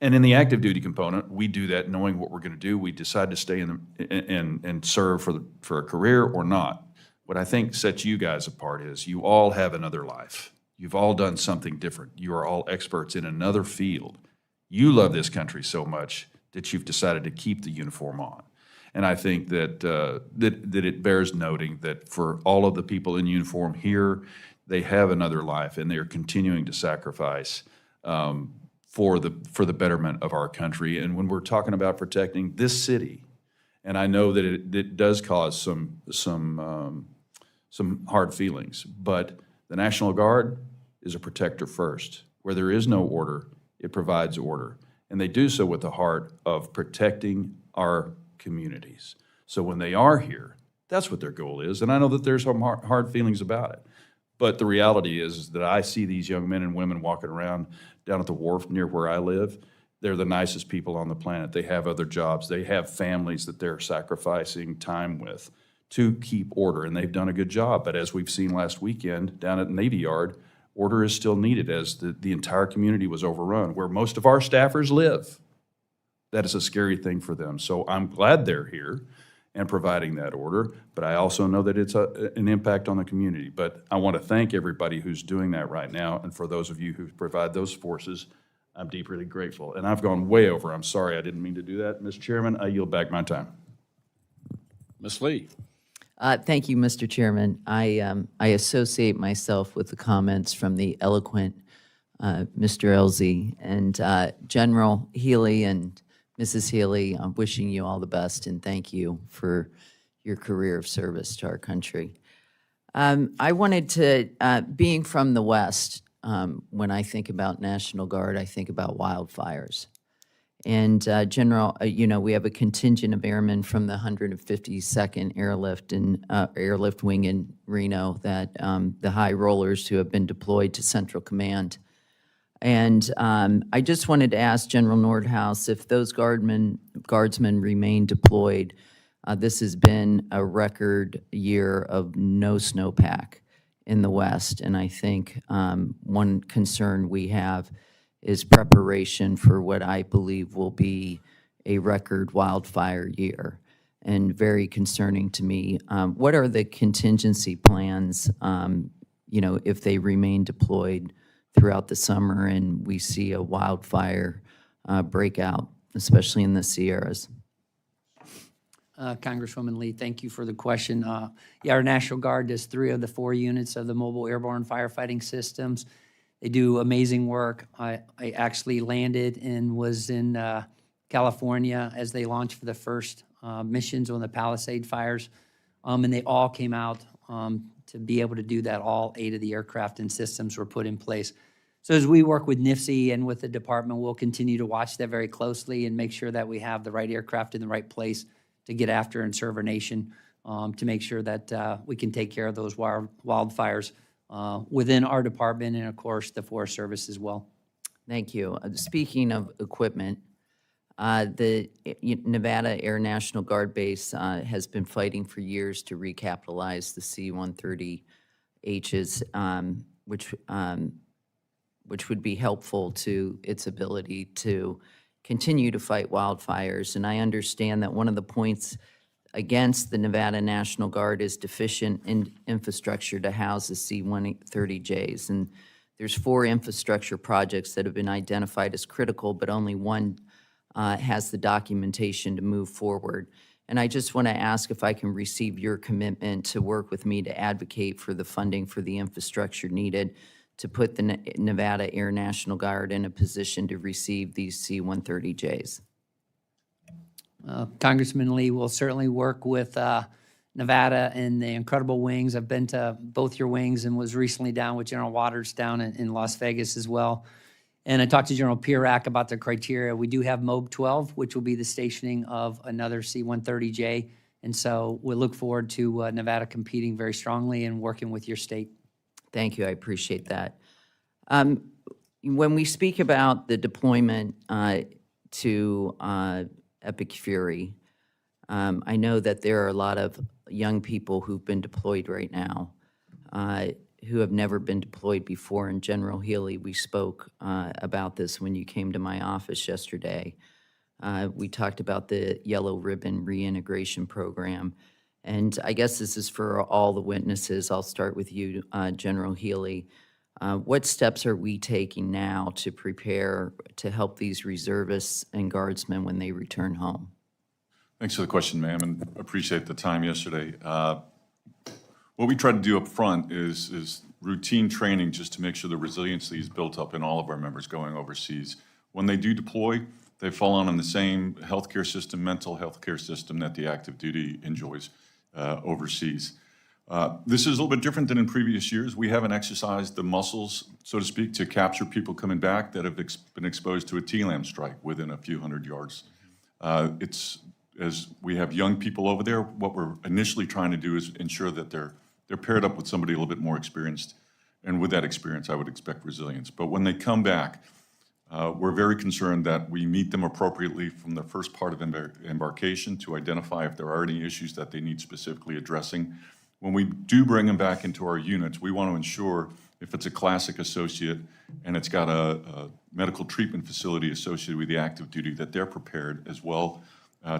And in the active duty component, we do that knowing what we're going to do. We decide to stay and serve for a career or not. What I think sets you guys apart is you all have another life. You've all done something different. You are all experts in another field. You love this country so much that you've decided to keep the uniform on. And I think that that it bears noting that for all of the people in uniform here, they have another life and they are continuing to sacrifice for the betterment of our country. And when we're talking about protecting this city, and I know that it does cause some hard feelings, but the National Guard is a protector first. Where there is no order, it provides order. And they do so with the heart of protecting our communities. So when they are here, that's what their goal is. And I know that there's some hard feelings about it. But the reality is that I see these young men and women walking around down at the wharf near where I live. They're the nicest people on the planet. They have other jobs. They have families that they're sacrificing time with to keep order, and they've done a good job. But as we've seen last weekend down at the Navy Yard, order is still needed as the entire community was overrun, where most of our staffers live. That is a scary thing for them. So I'm glad they're here and providing that order, but I also know that it's an impact on the community. But I want to thank everybody who's doing that right now, and for those of you who provide those forces, I'm deeply grateful. And I've gone way over. I'm sorry, I didn't mean to do that. Mr. Chairman, I yield back my time. Ms. Lee. Thank you, Mr. Chairman. I associate myself with the comments from the eloquent Mr. Elzey, and General Healy and Mrs. Healy, I'm wishing you all the best and thank you for your career of service to our country. I wanted to, being from the West, when I think about National Guard, I think about wildfires. And General, we have a contingent of airmen from the 152nd Airlift Wing in Reno, that the high rollers who have been deployed to Central Command. And I just wanted to ask General Nordhaus if those guardsmen remain deployed. This has been a record year of no snowpack in the West, and I think one concern we have is preparation for what I believe will be a record wildfire year, and very concerning to me. What are the contingency plans, if they remain deployed throughout the summer and we see a wildfire breakout, especially in the Sierras? Congresswoman Lee, thank you for the question. Our National Guard does 3 of the 4 units of the mobile airborne firefighting systems. They do amazing work. I actually landed and was in California as they launched for the first missions on the Palisade fires, and they all came out to be able to do that. All 8 of the aircraft and systems were put in place. So as we work with NIFC and with the department, we'll continue to watch that very closely and make sure that we have the right aircraft in the right place to get after and serve our nation, to make sure that we can take care of those wildfires within our department and, of course, the Forest Service as well. Thank you. Speaking of equipment, the Nevada Air National Guard Base has been fighting for years to recapitalize the C-130Hs, which would be helpful to its ability to continue to fight wildfires. And I understand that one of the points against the Nevada National Guard is deficient infrastructure to house the C-130Js. And there's 4 infrastructure projects that have been identified as critical, but only one has the documentation to move forward. And I just want to ask if I can receive your commitment to work with me to advocate for the funding for the infrastructure needed to put the Nevada Air National Guard in a position to receive these C-130Js. Congressman Lee, will certainly work with Nevada and the incredible wings. I've been to both your wings and was recently down with General Waters down in Las Vegas as well. And I talked to General Pirak about the criteria. We do have MOB 12, which will be the stationing of another C-130J. And so we look forward to Nevada competing very strongly and working with your state. Thank you. I appreciate that. When we speak about the deployment to Epic Fury, I know that there are a lot of young people who've been deployed right now, who have never been deployed before. And General Healy, we spoke about this when you came to my office yesterday. We talked about the Yellow Ribbon Reintegration Program. And I guess this is for all the witnesses. I'll start with you, General Healy. What steps are we taking now to prepare to help these reservists and guardsmen when they return home? Thanks for the question, ma'am, and appreciate the time yesterday. What we try to do up front is routine training just to make sure the resiliency is built up in all of our members going overseas. When they do deploy, they fall on the same healthcare system, mental health care system that the active duty enjoys overseas. This is a little bit different than in previous years. We haven't exercised the muscles, so to speak, to capture people coming back that have been exposed to a TLAM strike within a few hundred yards. As we have young people over there, what we're initially trying to do is ensure that they're paired up with somebody a little bit more experienced, and with that experience, I would expect resilience. But when they come back, we're very concerned that we meet them appropriately from the first part of embarkation to identify if there are any issues that they need specifically addressing. When we do bring them back into our units, we want to ensure if it's a classic associate and it's got a medical treatment facility associated with the active duty, that they're prepared as well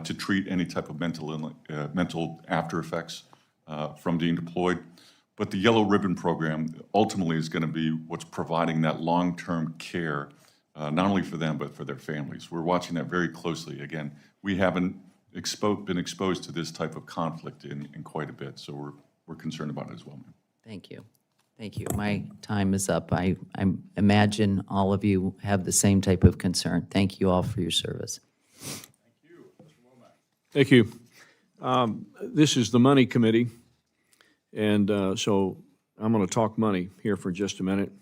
to treat any type of mental after effects from being deployed. But the Yellow Ribbon Program ultimately is going to be what's providing that long-term care, not only for them, but for their families. We're watching that very closely. Again, we haven't been exposed to this type of conflict in quite a bit, so we're concerned about it as well, ma'am. Thank you. Thank you. My time is up. I imagine all of you have the same type of concern. Thank you all for your service. Thank you. This is the Money Committee, and so I'm going to talk money here for just a minute.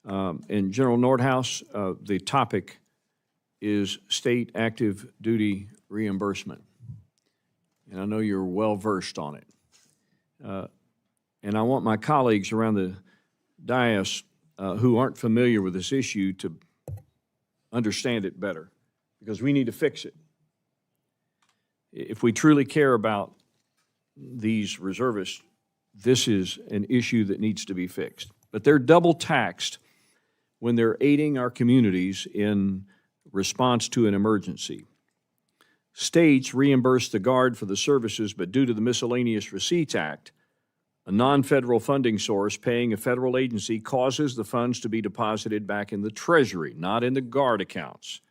And General Nordhaus, the topic is state active duty reimbursement. And I know you're well-versed on it. And I want my colleagues around the dais who aren't familiar with this issue to understand it better, because we need to fix it. If we truly care about these reservists, this is an issue that needs to be fixed. But they're double taxed when they're aiding our communities in response to an emergency. States reimburse the Guard for the services, but due to the Miscellaneous Receipts Act, a non-federal funding source paying a federal agency causes the funds to be deposited back in the Treasury, not in the Guard accounts.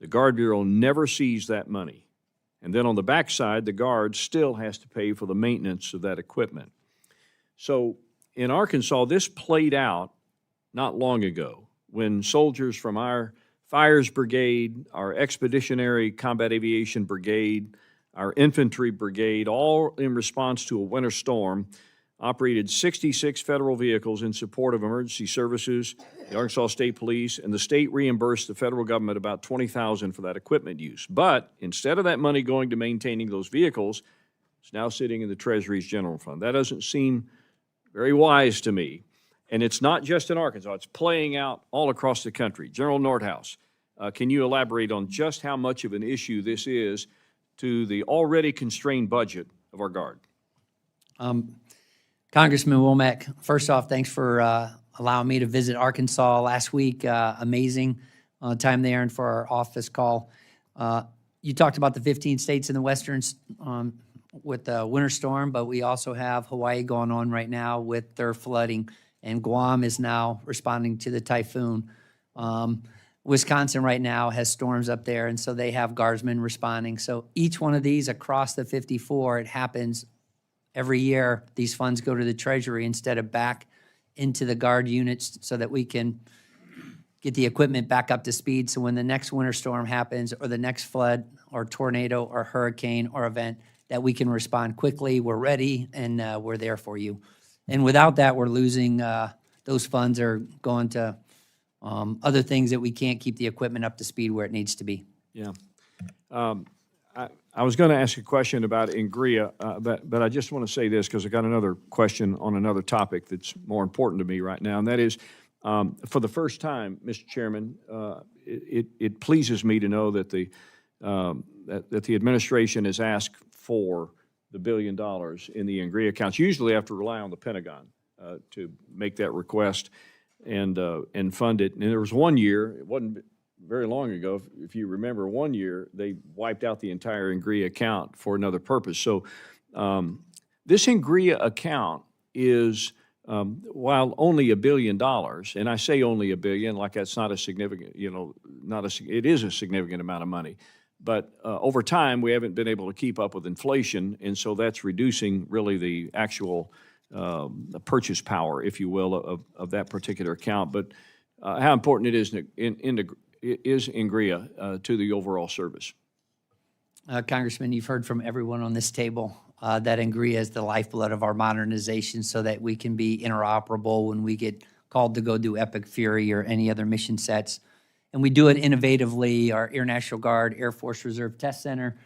The Guard Bureau never sees that money. And then on the backside, the Guard still has to pay for the maintenance of that equipment. So in Arkansas, this played out not long ago when soldiers from our Fires Brigade, our Expeditionary Combat Aviation Brigade, our Infantry Brigade, all in response to a winter storm, operated 66 federal vehicles in support of emergency services, the Arkansas State Police, and the state reimbursed the federal government about $20,000 for that equipment use. But instead of that money going to maintaining those vehicles, it's now sitting in the Treasury's general fund. That doesn't seem very wise to me. And it's not just in Arkansas, it's playing out all across the country. General Nordhaus, can you elaborate on just how much of an issue this is to the already constrained budget of our Guard? Congressman Womack, first off, thanks for allowing me to visit Arkansas last week. Amazing time there and for our office call. You talked about the 15 states in the western with the winter storm, but we also have Hawaii going on right now with their flooding, and Guam is now responding to the typhoon. Wisconsin right now has storms up there, and so they have guardsmen responding. So each one of these across the 54, it happens every year. These funds go to the Treasury instead of back into the Guard units so that we can get the equipment back up to speed. So when the next winter storm happens or the next flood or tornado or hurricane or event, that we can respond quickly, we're ready, and we're there for you. And without that, we're losing, those funds are going to other things that we can't keep the equipment up to speed where it needs to be. Yeah. I was going to ask a question about Ingria, but I just want to say this because I got another question on another topic that's more important to me right now, and that is, for the first time, Mr. Chairman, it pleases me to know that the administration has asked for the $1 billion in the INGREA accounts. Usually I have to rely on the Pentagon to make that request and fund it. And there was one year, it wasn't very long ago, if you remember, one year they wiped out the entire INGREA account for another purpose. So this INGREA account is, while only $1 billion, and I say only $1 billion, like that's not a significant, it is a significant amount of money. But over time, we haven't been able to keep up with inflation, and so that's reducing really the actual purchase power, if you will, of that particular account. But how important it is is INGREA to the overall service. Congressman, you've heard from everyone on this table that INGREA is the lifeblood of our modernization so that we can be interoperable when we get called to go do Epic Fury or any other mission sets. And we do it innovatively. Our Air National Guard, Air Force Reserve Test Center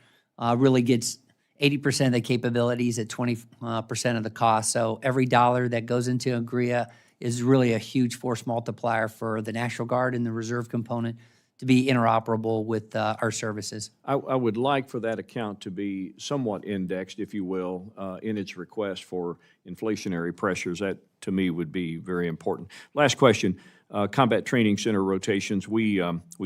really gets 80% of the capabilities at 20% of the cost. So every dollar that goes into INGREA is really a huge force multiplier for the National Guard and the reserve component to be interoperable with our services. I would like for that account to be somewhat indexed, if you will, in its request for inflationary pressures. That, to me, would be very important. Last question, Combat Training Center rotations. We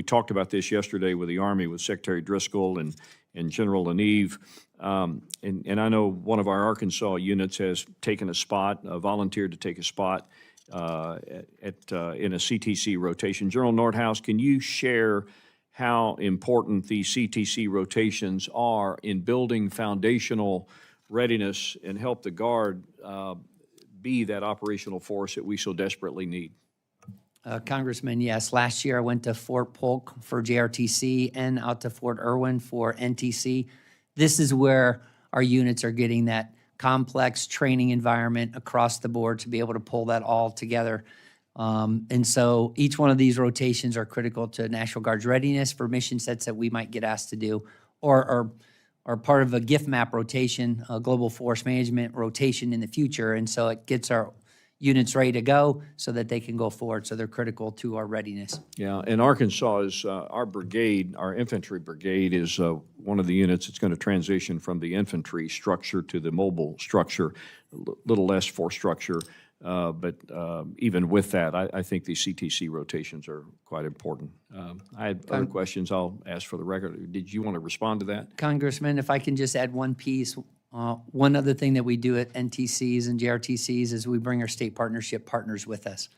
talked about this yesterday with the Army, with Secretary Driscoll and General Leneve. And I know one of our Arkansas units has taken a spot, volunteered to take a spot in a CTC rotation. General Nordhaus, can you share how important the CTC rotations are in building foundational readiness and help the Guard be that operational force that we so desperately need? Congressman, yes. Last year I went to Fort Polk for JRTC and out to Fort Irwin for NTC. This is where our units are getting that complex training environment across the board to be able to pull that all together. And so each one of these rotations are critical to National Guard's readiness for mission sets that we might get asked to do, or are part of a gift map rotation, a global force management rotation in the future. And so it gets our units ready to go so that they can go forward. So they're critical to our readiness. Yeah, and Arkansas is, our brigade, our infantry brigade is one of the units that's going to transition from the infantry structure to the mobile structure, a little less force structure. But even with that, I think the CTC rotations are quite important. I had other questions I'll ask for the record. Did you want to respond to that? Congressman, if I can just add one piece. One other thing that we do at NTCs and JRTCs is we bring our state partnership partners with us.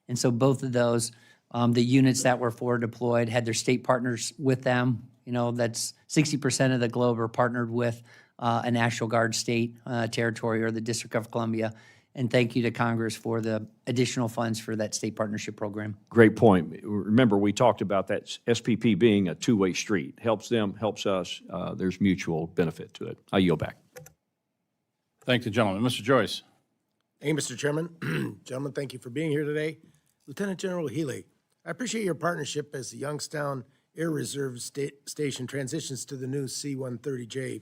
And so both of those, the units that were forward deployed had their state partners with them. You know, that's 60% of the globe are partnered with a National Guard state, territory, or the District of Columbia. And thank you to Congress for the additional funds for that state partnership program. Great point. Remember, we talked about that SPP being a two-way street. Helps them, helps us. There's mutual benefit to it. I yield back. Thank the gentleman. Mr. Joyce. Hey, Mr. Chairman. Gentlemen, thank you for being here today. Lieutenant General Healy, I appreciate your partnership as the Youngstown Air Reserve Station transitions to the new C-130J.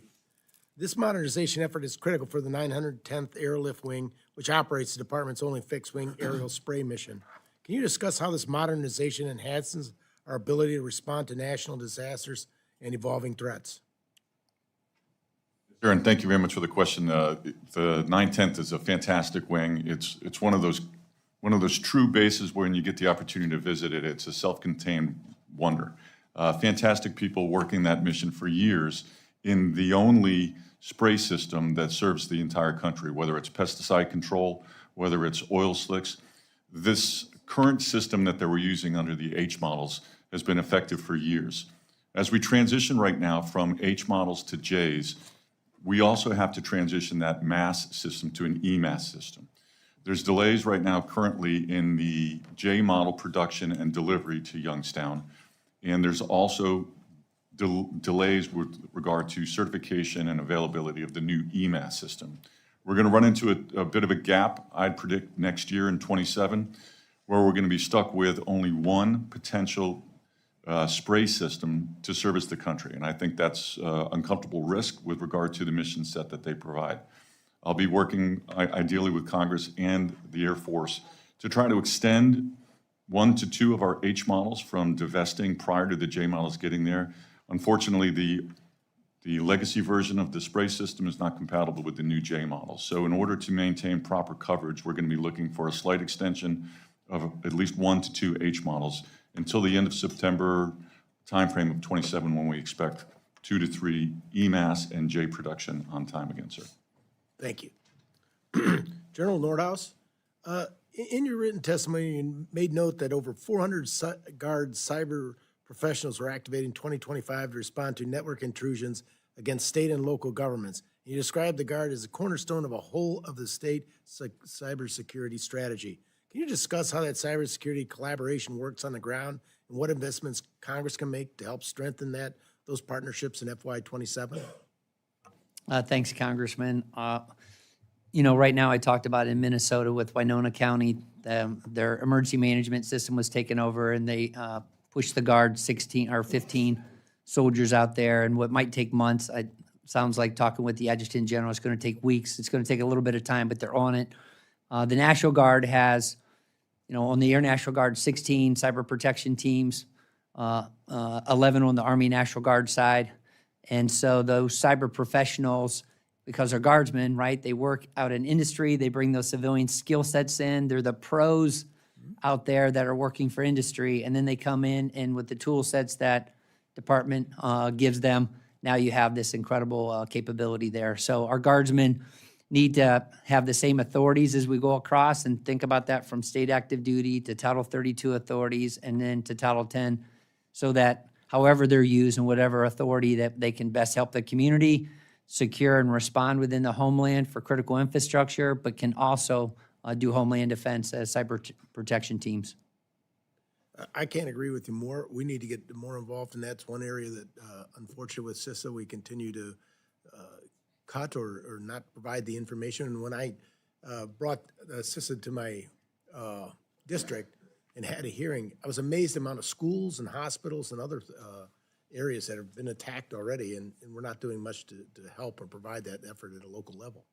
This modernization effort is critical for the 910th Airlift Wing, which operates the department's only fixed-wing aerial spray mission. Can you discuss how this modernization enhances our ability to respond to national disasters and evolving threats? Sure, and thank you very much for the question. The 910th is a fantastic wing. It's one of those true bases when you get the opportunity to visit it. It's a self-contained wonder. Fantastic people working that mission for years in the only spray system that serves the entire country, whether it's pesticide control, whether it's oil slicks. This current system that they were using under the H models has been effective for years. As we transition right now from H models to Js, we also have to transition that MAS system to an EMAS system. There's delays right now currently in the J model production and delivery to Youngstown, and there's also delays with regard to certification and availability of the new EMAS system. We're going to run into a bit of a gap, I'd predict, next year in 27, where we're going to be stuck with only one potential spray system to service the country. And I think that's uncomfortable risk with regard to the mission set that they provide. I'll be working ideally with Congress and the Air Force to try to extend 1 to 2 of our H models from divesting prior to the J models getting there. Unfortunately, the The legacy version of the spray system is not compatible with the new J model. So in order to maintain proper coverage, we're going to be looking for a slight extension of at least 1 to 2 H models until the end of September timeframe of 27, when we expect 2 to 3 EMAS and J production on time again, sir. Thank you. General Nordhaus, in your written testimony, you made note that over 400 Guard cyber professionals were activated in 2025 to respond to network intrusions against state and local governments. You described the Guard as a cornerstone of a whole of the state cybersecurity strategy. Can you discuss how that cybersecurity collaboration works on the ground and what investments Congress can make to help strengthen those partnerships in FY27? Thanks, Congressman. You know, right now I talked about in Minnesota with Winona County, their emergency management system was taken over, and they pushed the Guard 16 or 15 soldiers out there. And what might take months, sounds like talking with the Adjutant General, it's going to take weeks. It's going to take a little bit of time, but they're on it. The National Guard has, you know, on the Air National Guard, 16 cyber protection teams, 11 on the Army National Guard side. And so those cyber professionals, because they're guardsmen, right, they work out in industry, they bring those civilian skill sets in, they're the pros out there that are working for industry, and then they come in and with the tool sets that department gives them, now you have this incredible capability there. So our guardsmen need to have the same authorities as we go across, and think about that from state active duty to Title 32 authorities and then to Title 10, so that however they're used and whatever authority that they can best help the community secure and respond within the homeland for critical infrastructure, but can also do homeland defense as cyber protection teams. I can't agree with you more. We need to get more involved, and that's one area that, unfortunately, with CISA, we continue to cut or not provide the information. And when I brought CISA to my district and had a hearing, I was amazed the amount of schools and hospitals and other areas that have been attacked already, and we're not doing much to help or provide that effort at a local level.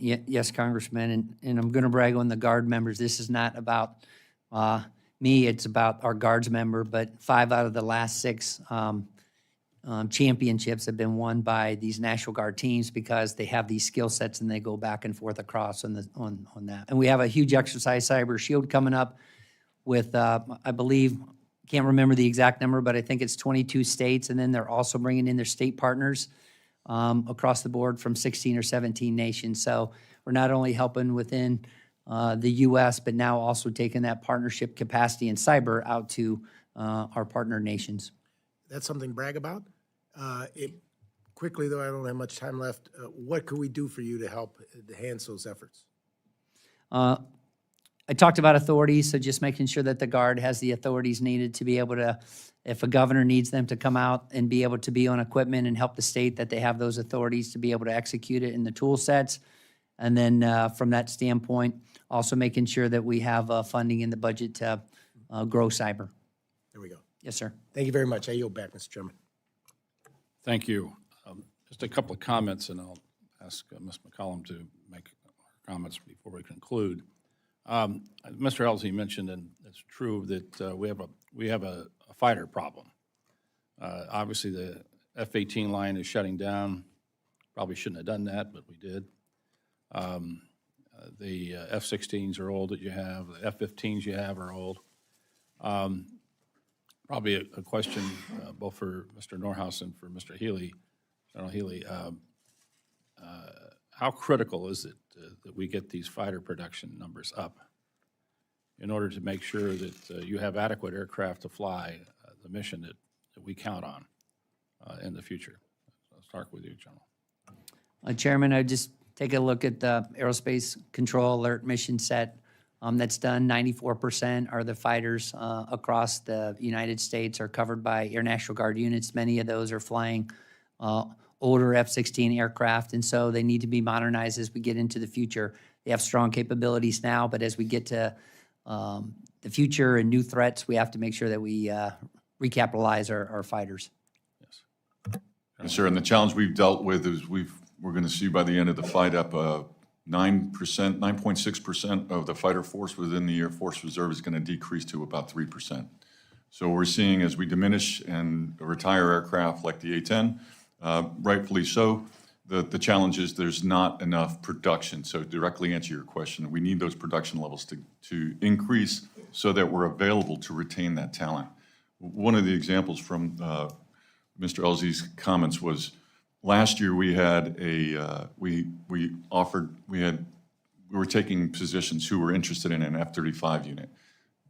Yes, Congressman, and I'm going to brag on the Guard members. This is not about me, it's about our Guards member, but 5 out of the last 6 championships have been won by these National Guard teams because they have these skill sets and they go back and forth across on that. And we have a huge exercise, Cyber Shield, coming up with, I believe, can't remember the exact number, but I think it's 22 states, and then they're also bringing in their state partners across the board from 16 or 17 nations. So we're not only helping within the U.S., but now also taking that partnership capacity in cyber out to our partner nations. That's something to brag about. Quickly, though, I don't have much time left. What could we do for you to help enhance those efforts? I talked about authorities, so just making sure that the Guard has the authorities needed to be able to, if a governor needs them to come out and be able to be on equipment and help the state, that they have those authorities to be able to execute it in the tool sets. And then from that standpoint, also making sure that we have funding in the budget to grow cyber. There we go. Yes, sir. Thank you very much. I yield back, Mr. Chairman. Thank you. Just a couple of comments, and I'll ask Ms. McCollum to make comments before we conclude. Mr. Elsie mentioned, and it's true, that we have a fighter problem. Obviously, the F-18 line is shutting down. Probably shouldn't have done that, but we did. The F-16s are old that you have. The F-15s you have are old. Probably a question both for Mr. Norhaus and for Mr. Healy, General Healy. How critical is it that we get these fighter production numbers up in order to make sure that you have adequate aircraft to fly the mission that we count on in the future? I'll start with you, General. Chairman, I just take a look at the aerospace control alert mission set. That's done. 94% are the fighters across the United States are covered by Air National Guard units. Many of those are flying older F-16 aircraft, and so they need to be modernized as we get into the future. They have strong capabilities now, but as we get to the future and new threats, we have to make sure that we recapitalize our fighters. Yes, sir. And the challenge we've dealt with is we're going to see by the end of the fight up 9.6% of the fighter force within the Air Force Reserve is going to decrease to about 3%. So we're seeing as we diminish and retire aircraft like the A-10, Rightfully so. The challenge is there's not enough production. So directly answer your question, we need those production levels to increase so that we're available to retain that talent. One of the examples from Mr. Elzey's comments was last year we had we were taking positions who were interested in an F-35 unit.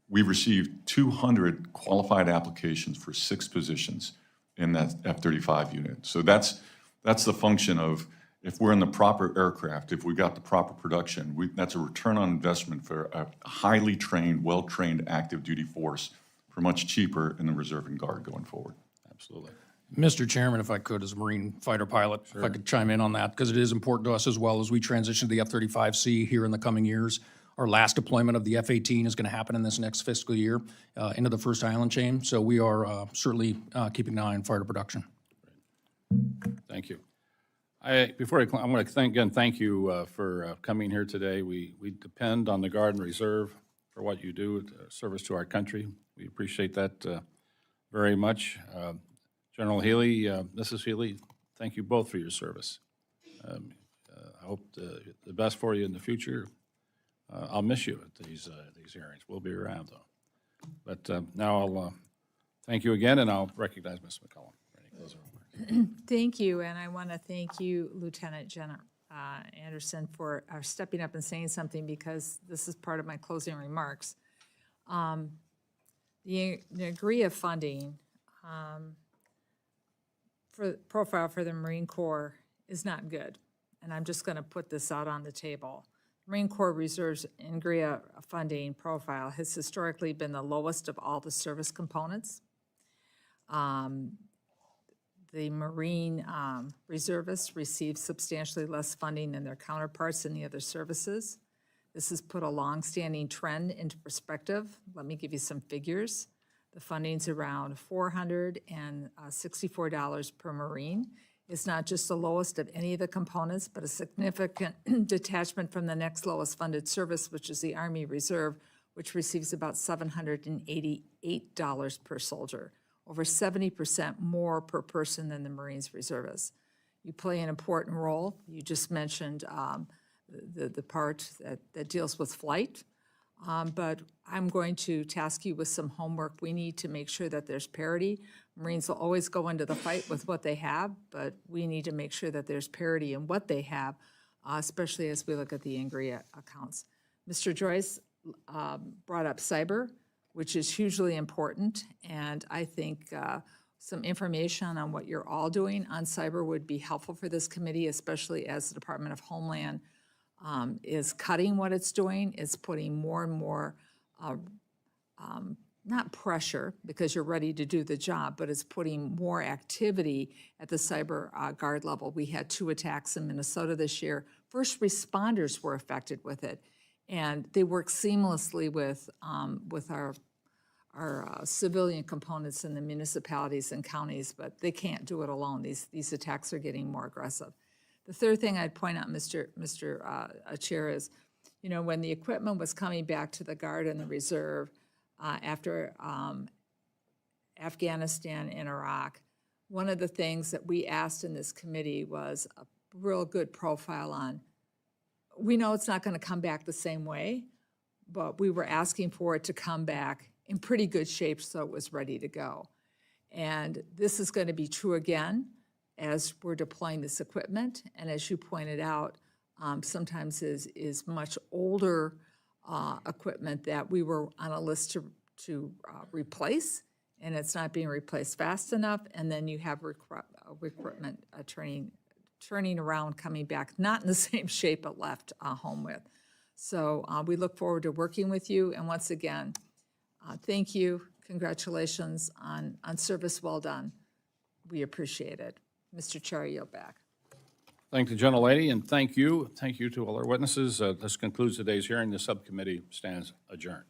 We received 200 qualified applications for 6 positions in that F-35 unit. So that's the function of, if we're in the proper aircraft, if we got the proper production, that's a return on investment for a highly trained, well-trained active duty force for much cheaper in the Reserve and Guard going forward. Absolutely. Mr. Chairman, if I could, as a Marine fighter pilot, if I could chime in on that, because it is important to us as well as we transition to the F-35C here in the coming years. Our last deployment of the F-18 is going to happen in this next fiscal year into the first island chain. So we are certainly keeping an eye on fighter production. Thank you. I'm going to thank you for coming here today. We depend on the Guard and Reserve for what you do, service to our country. We appreciate that very much. General Healy, Mrs. Healy, thank you both for your service. I hope the best for you in the future. I'll miss you at these hearings. We'll be around, though. But now I'll thank you again, and I'll recognize Ms. McCollum for any closing remarks. Thank you, and I want to thank you, Lieutenant General Anderson, for stepping up and saying something, because this is part of my closing remarks. The NGRIA funding for profile for the Marine Corps is not good, and I'm just going to put this out on the table. Marine Corps Reserve's NGRIA funding profile has historically been the lowest of all the service components. The Marine reservists receive substantially less funding than their counterparts in the other services. This has put a long-standing trend into perspective. Let me give you some figures. The funding's around $464 per Marine. It's not just the lowest of any of the components, but a significant detachment from the next lowest funded service, which is the Army Reserve, which receives about $788 per soldier, over 70% more per person than the Marines reservists. You play an important role. You just mentioned the part that deals with flight. But I'm going to task you with some homework. We need to make sure that there's parity. Marines will always go into the fight with what they have, but we need to make sure that there's parity in what they have, especially as we look at the NGRIA accounts. Mr. Joyce brought up cyber, which is hugely important, and I think some information on what you're all doing on cyber would be helpful for this committee, especially as the Department of Homeland is cutting what it's doing. It's putting more and more, not pressure, because you're ready to do the job, but it's putting more activity at the cyber guard level. We had 2 attacks in Minnesota this year. First responders were affected with it, and they work seamlessly with our civilian components in the municipalities and counties, but they can't do it alone. These attacks are getting more aggressive. The third thing I'd point out, Mr. Chair, is, you know, when the equipment was coming back to the Guard and the Reserve after Afghanistan and Iraq, one of the things that we asked in this committee was a real good profile on, we know it's not going to come back the same way, but we were asking for it to come back in pretty good shape so it was ready to go. And this is going to be true again as we're deploying this equipment. And as you pointed out, sometimes is much older equipment that we were on a list to replace, and it's not being replaced fast enough. And then you have equipment turning around, coming back, not in the same shape it left home with. So we look forward to working with you. And once again, thank you. Congratulations on service well done. We appreciate it. Mr. Chair, I yield back. Thank the gentlelady, and thank you. Thank you to all our witnesses. This concludes today's hearing. The subcommittee stands adjourned.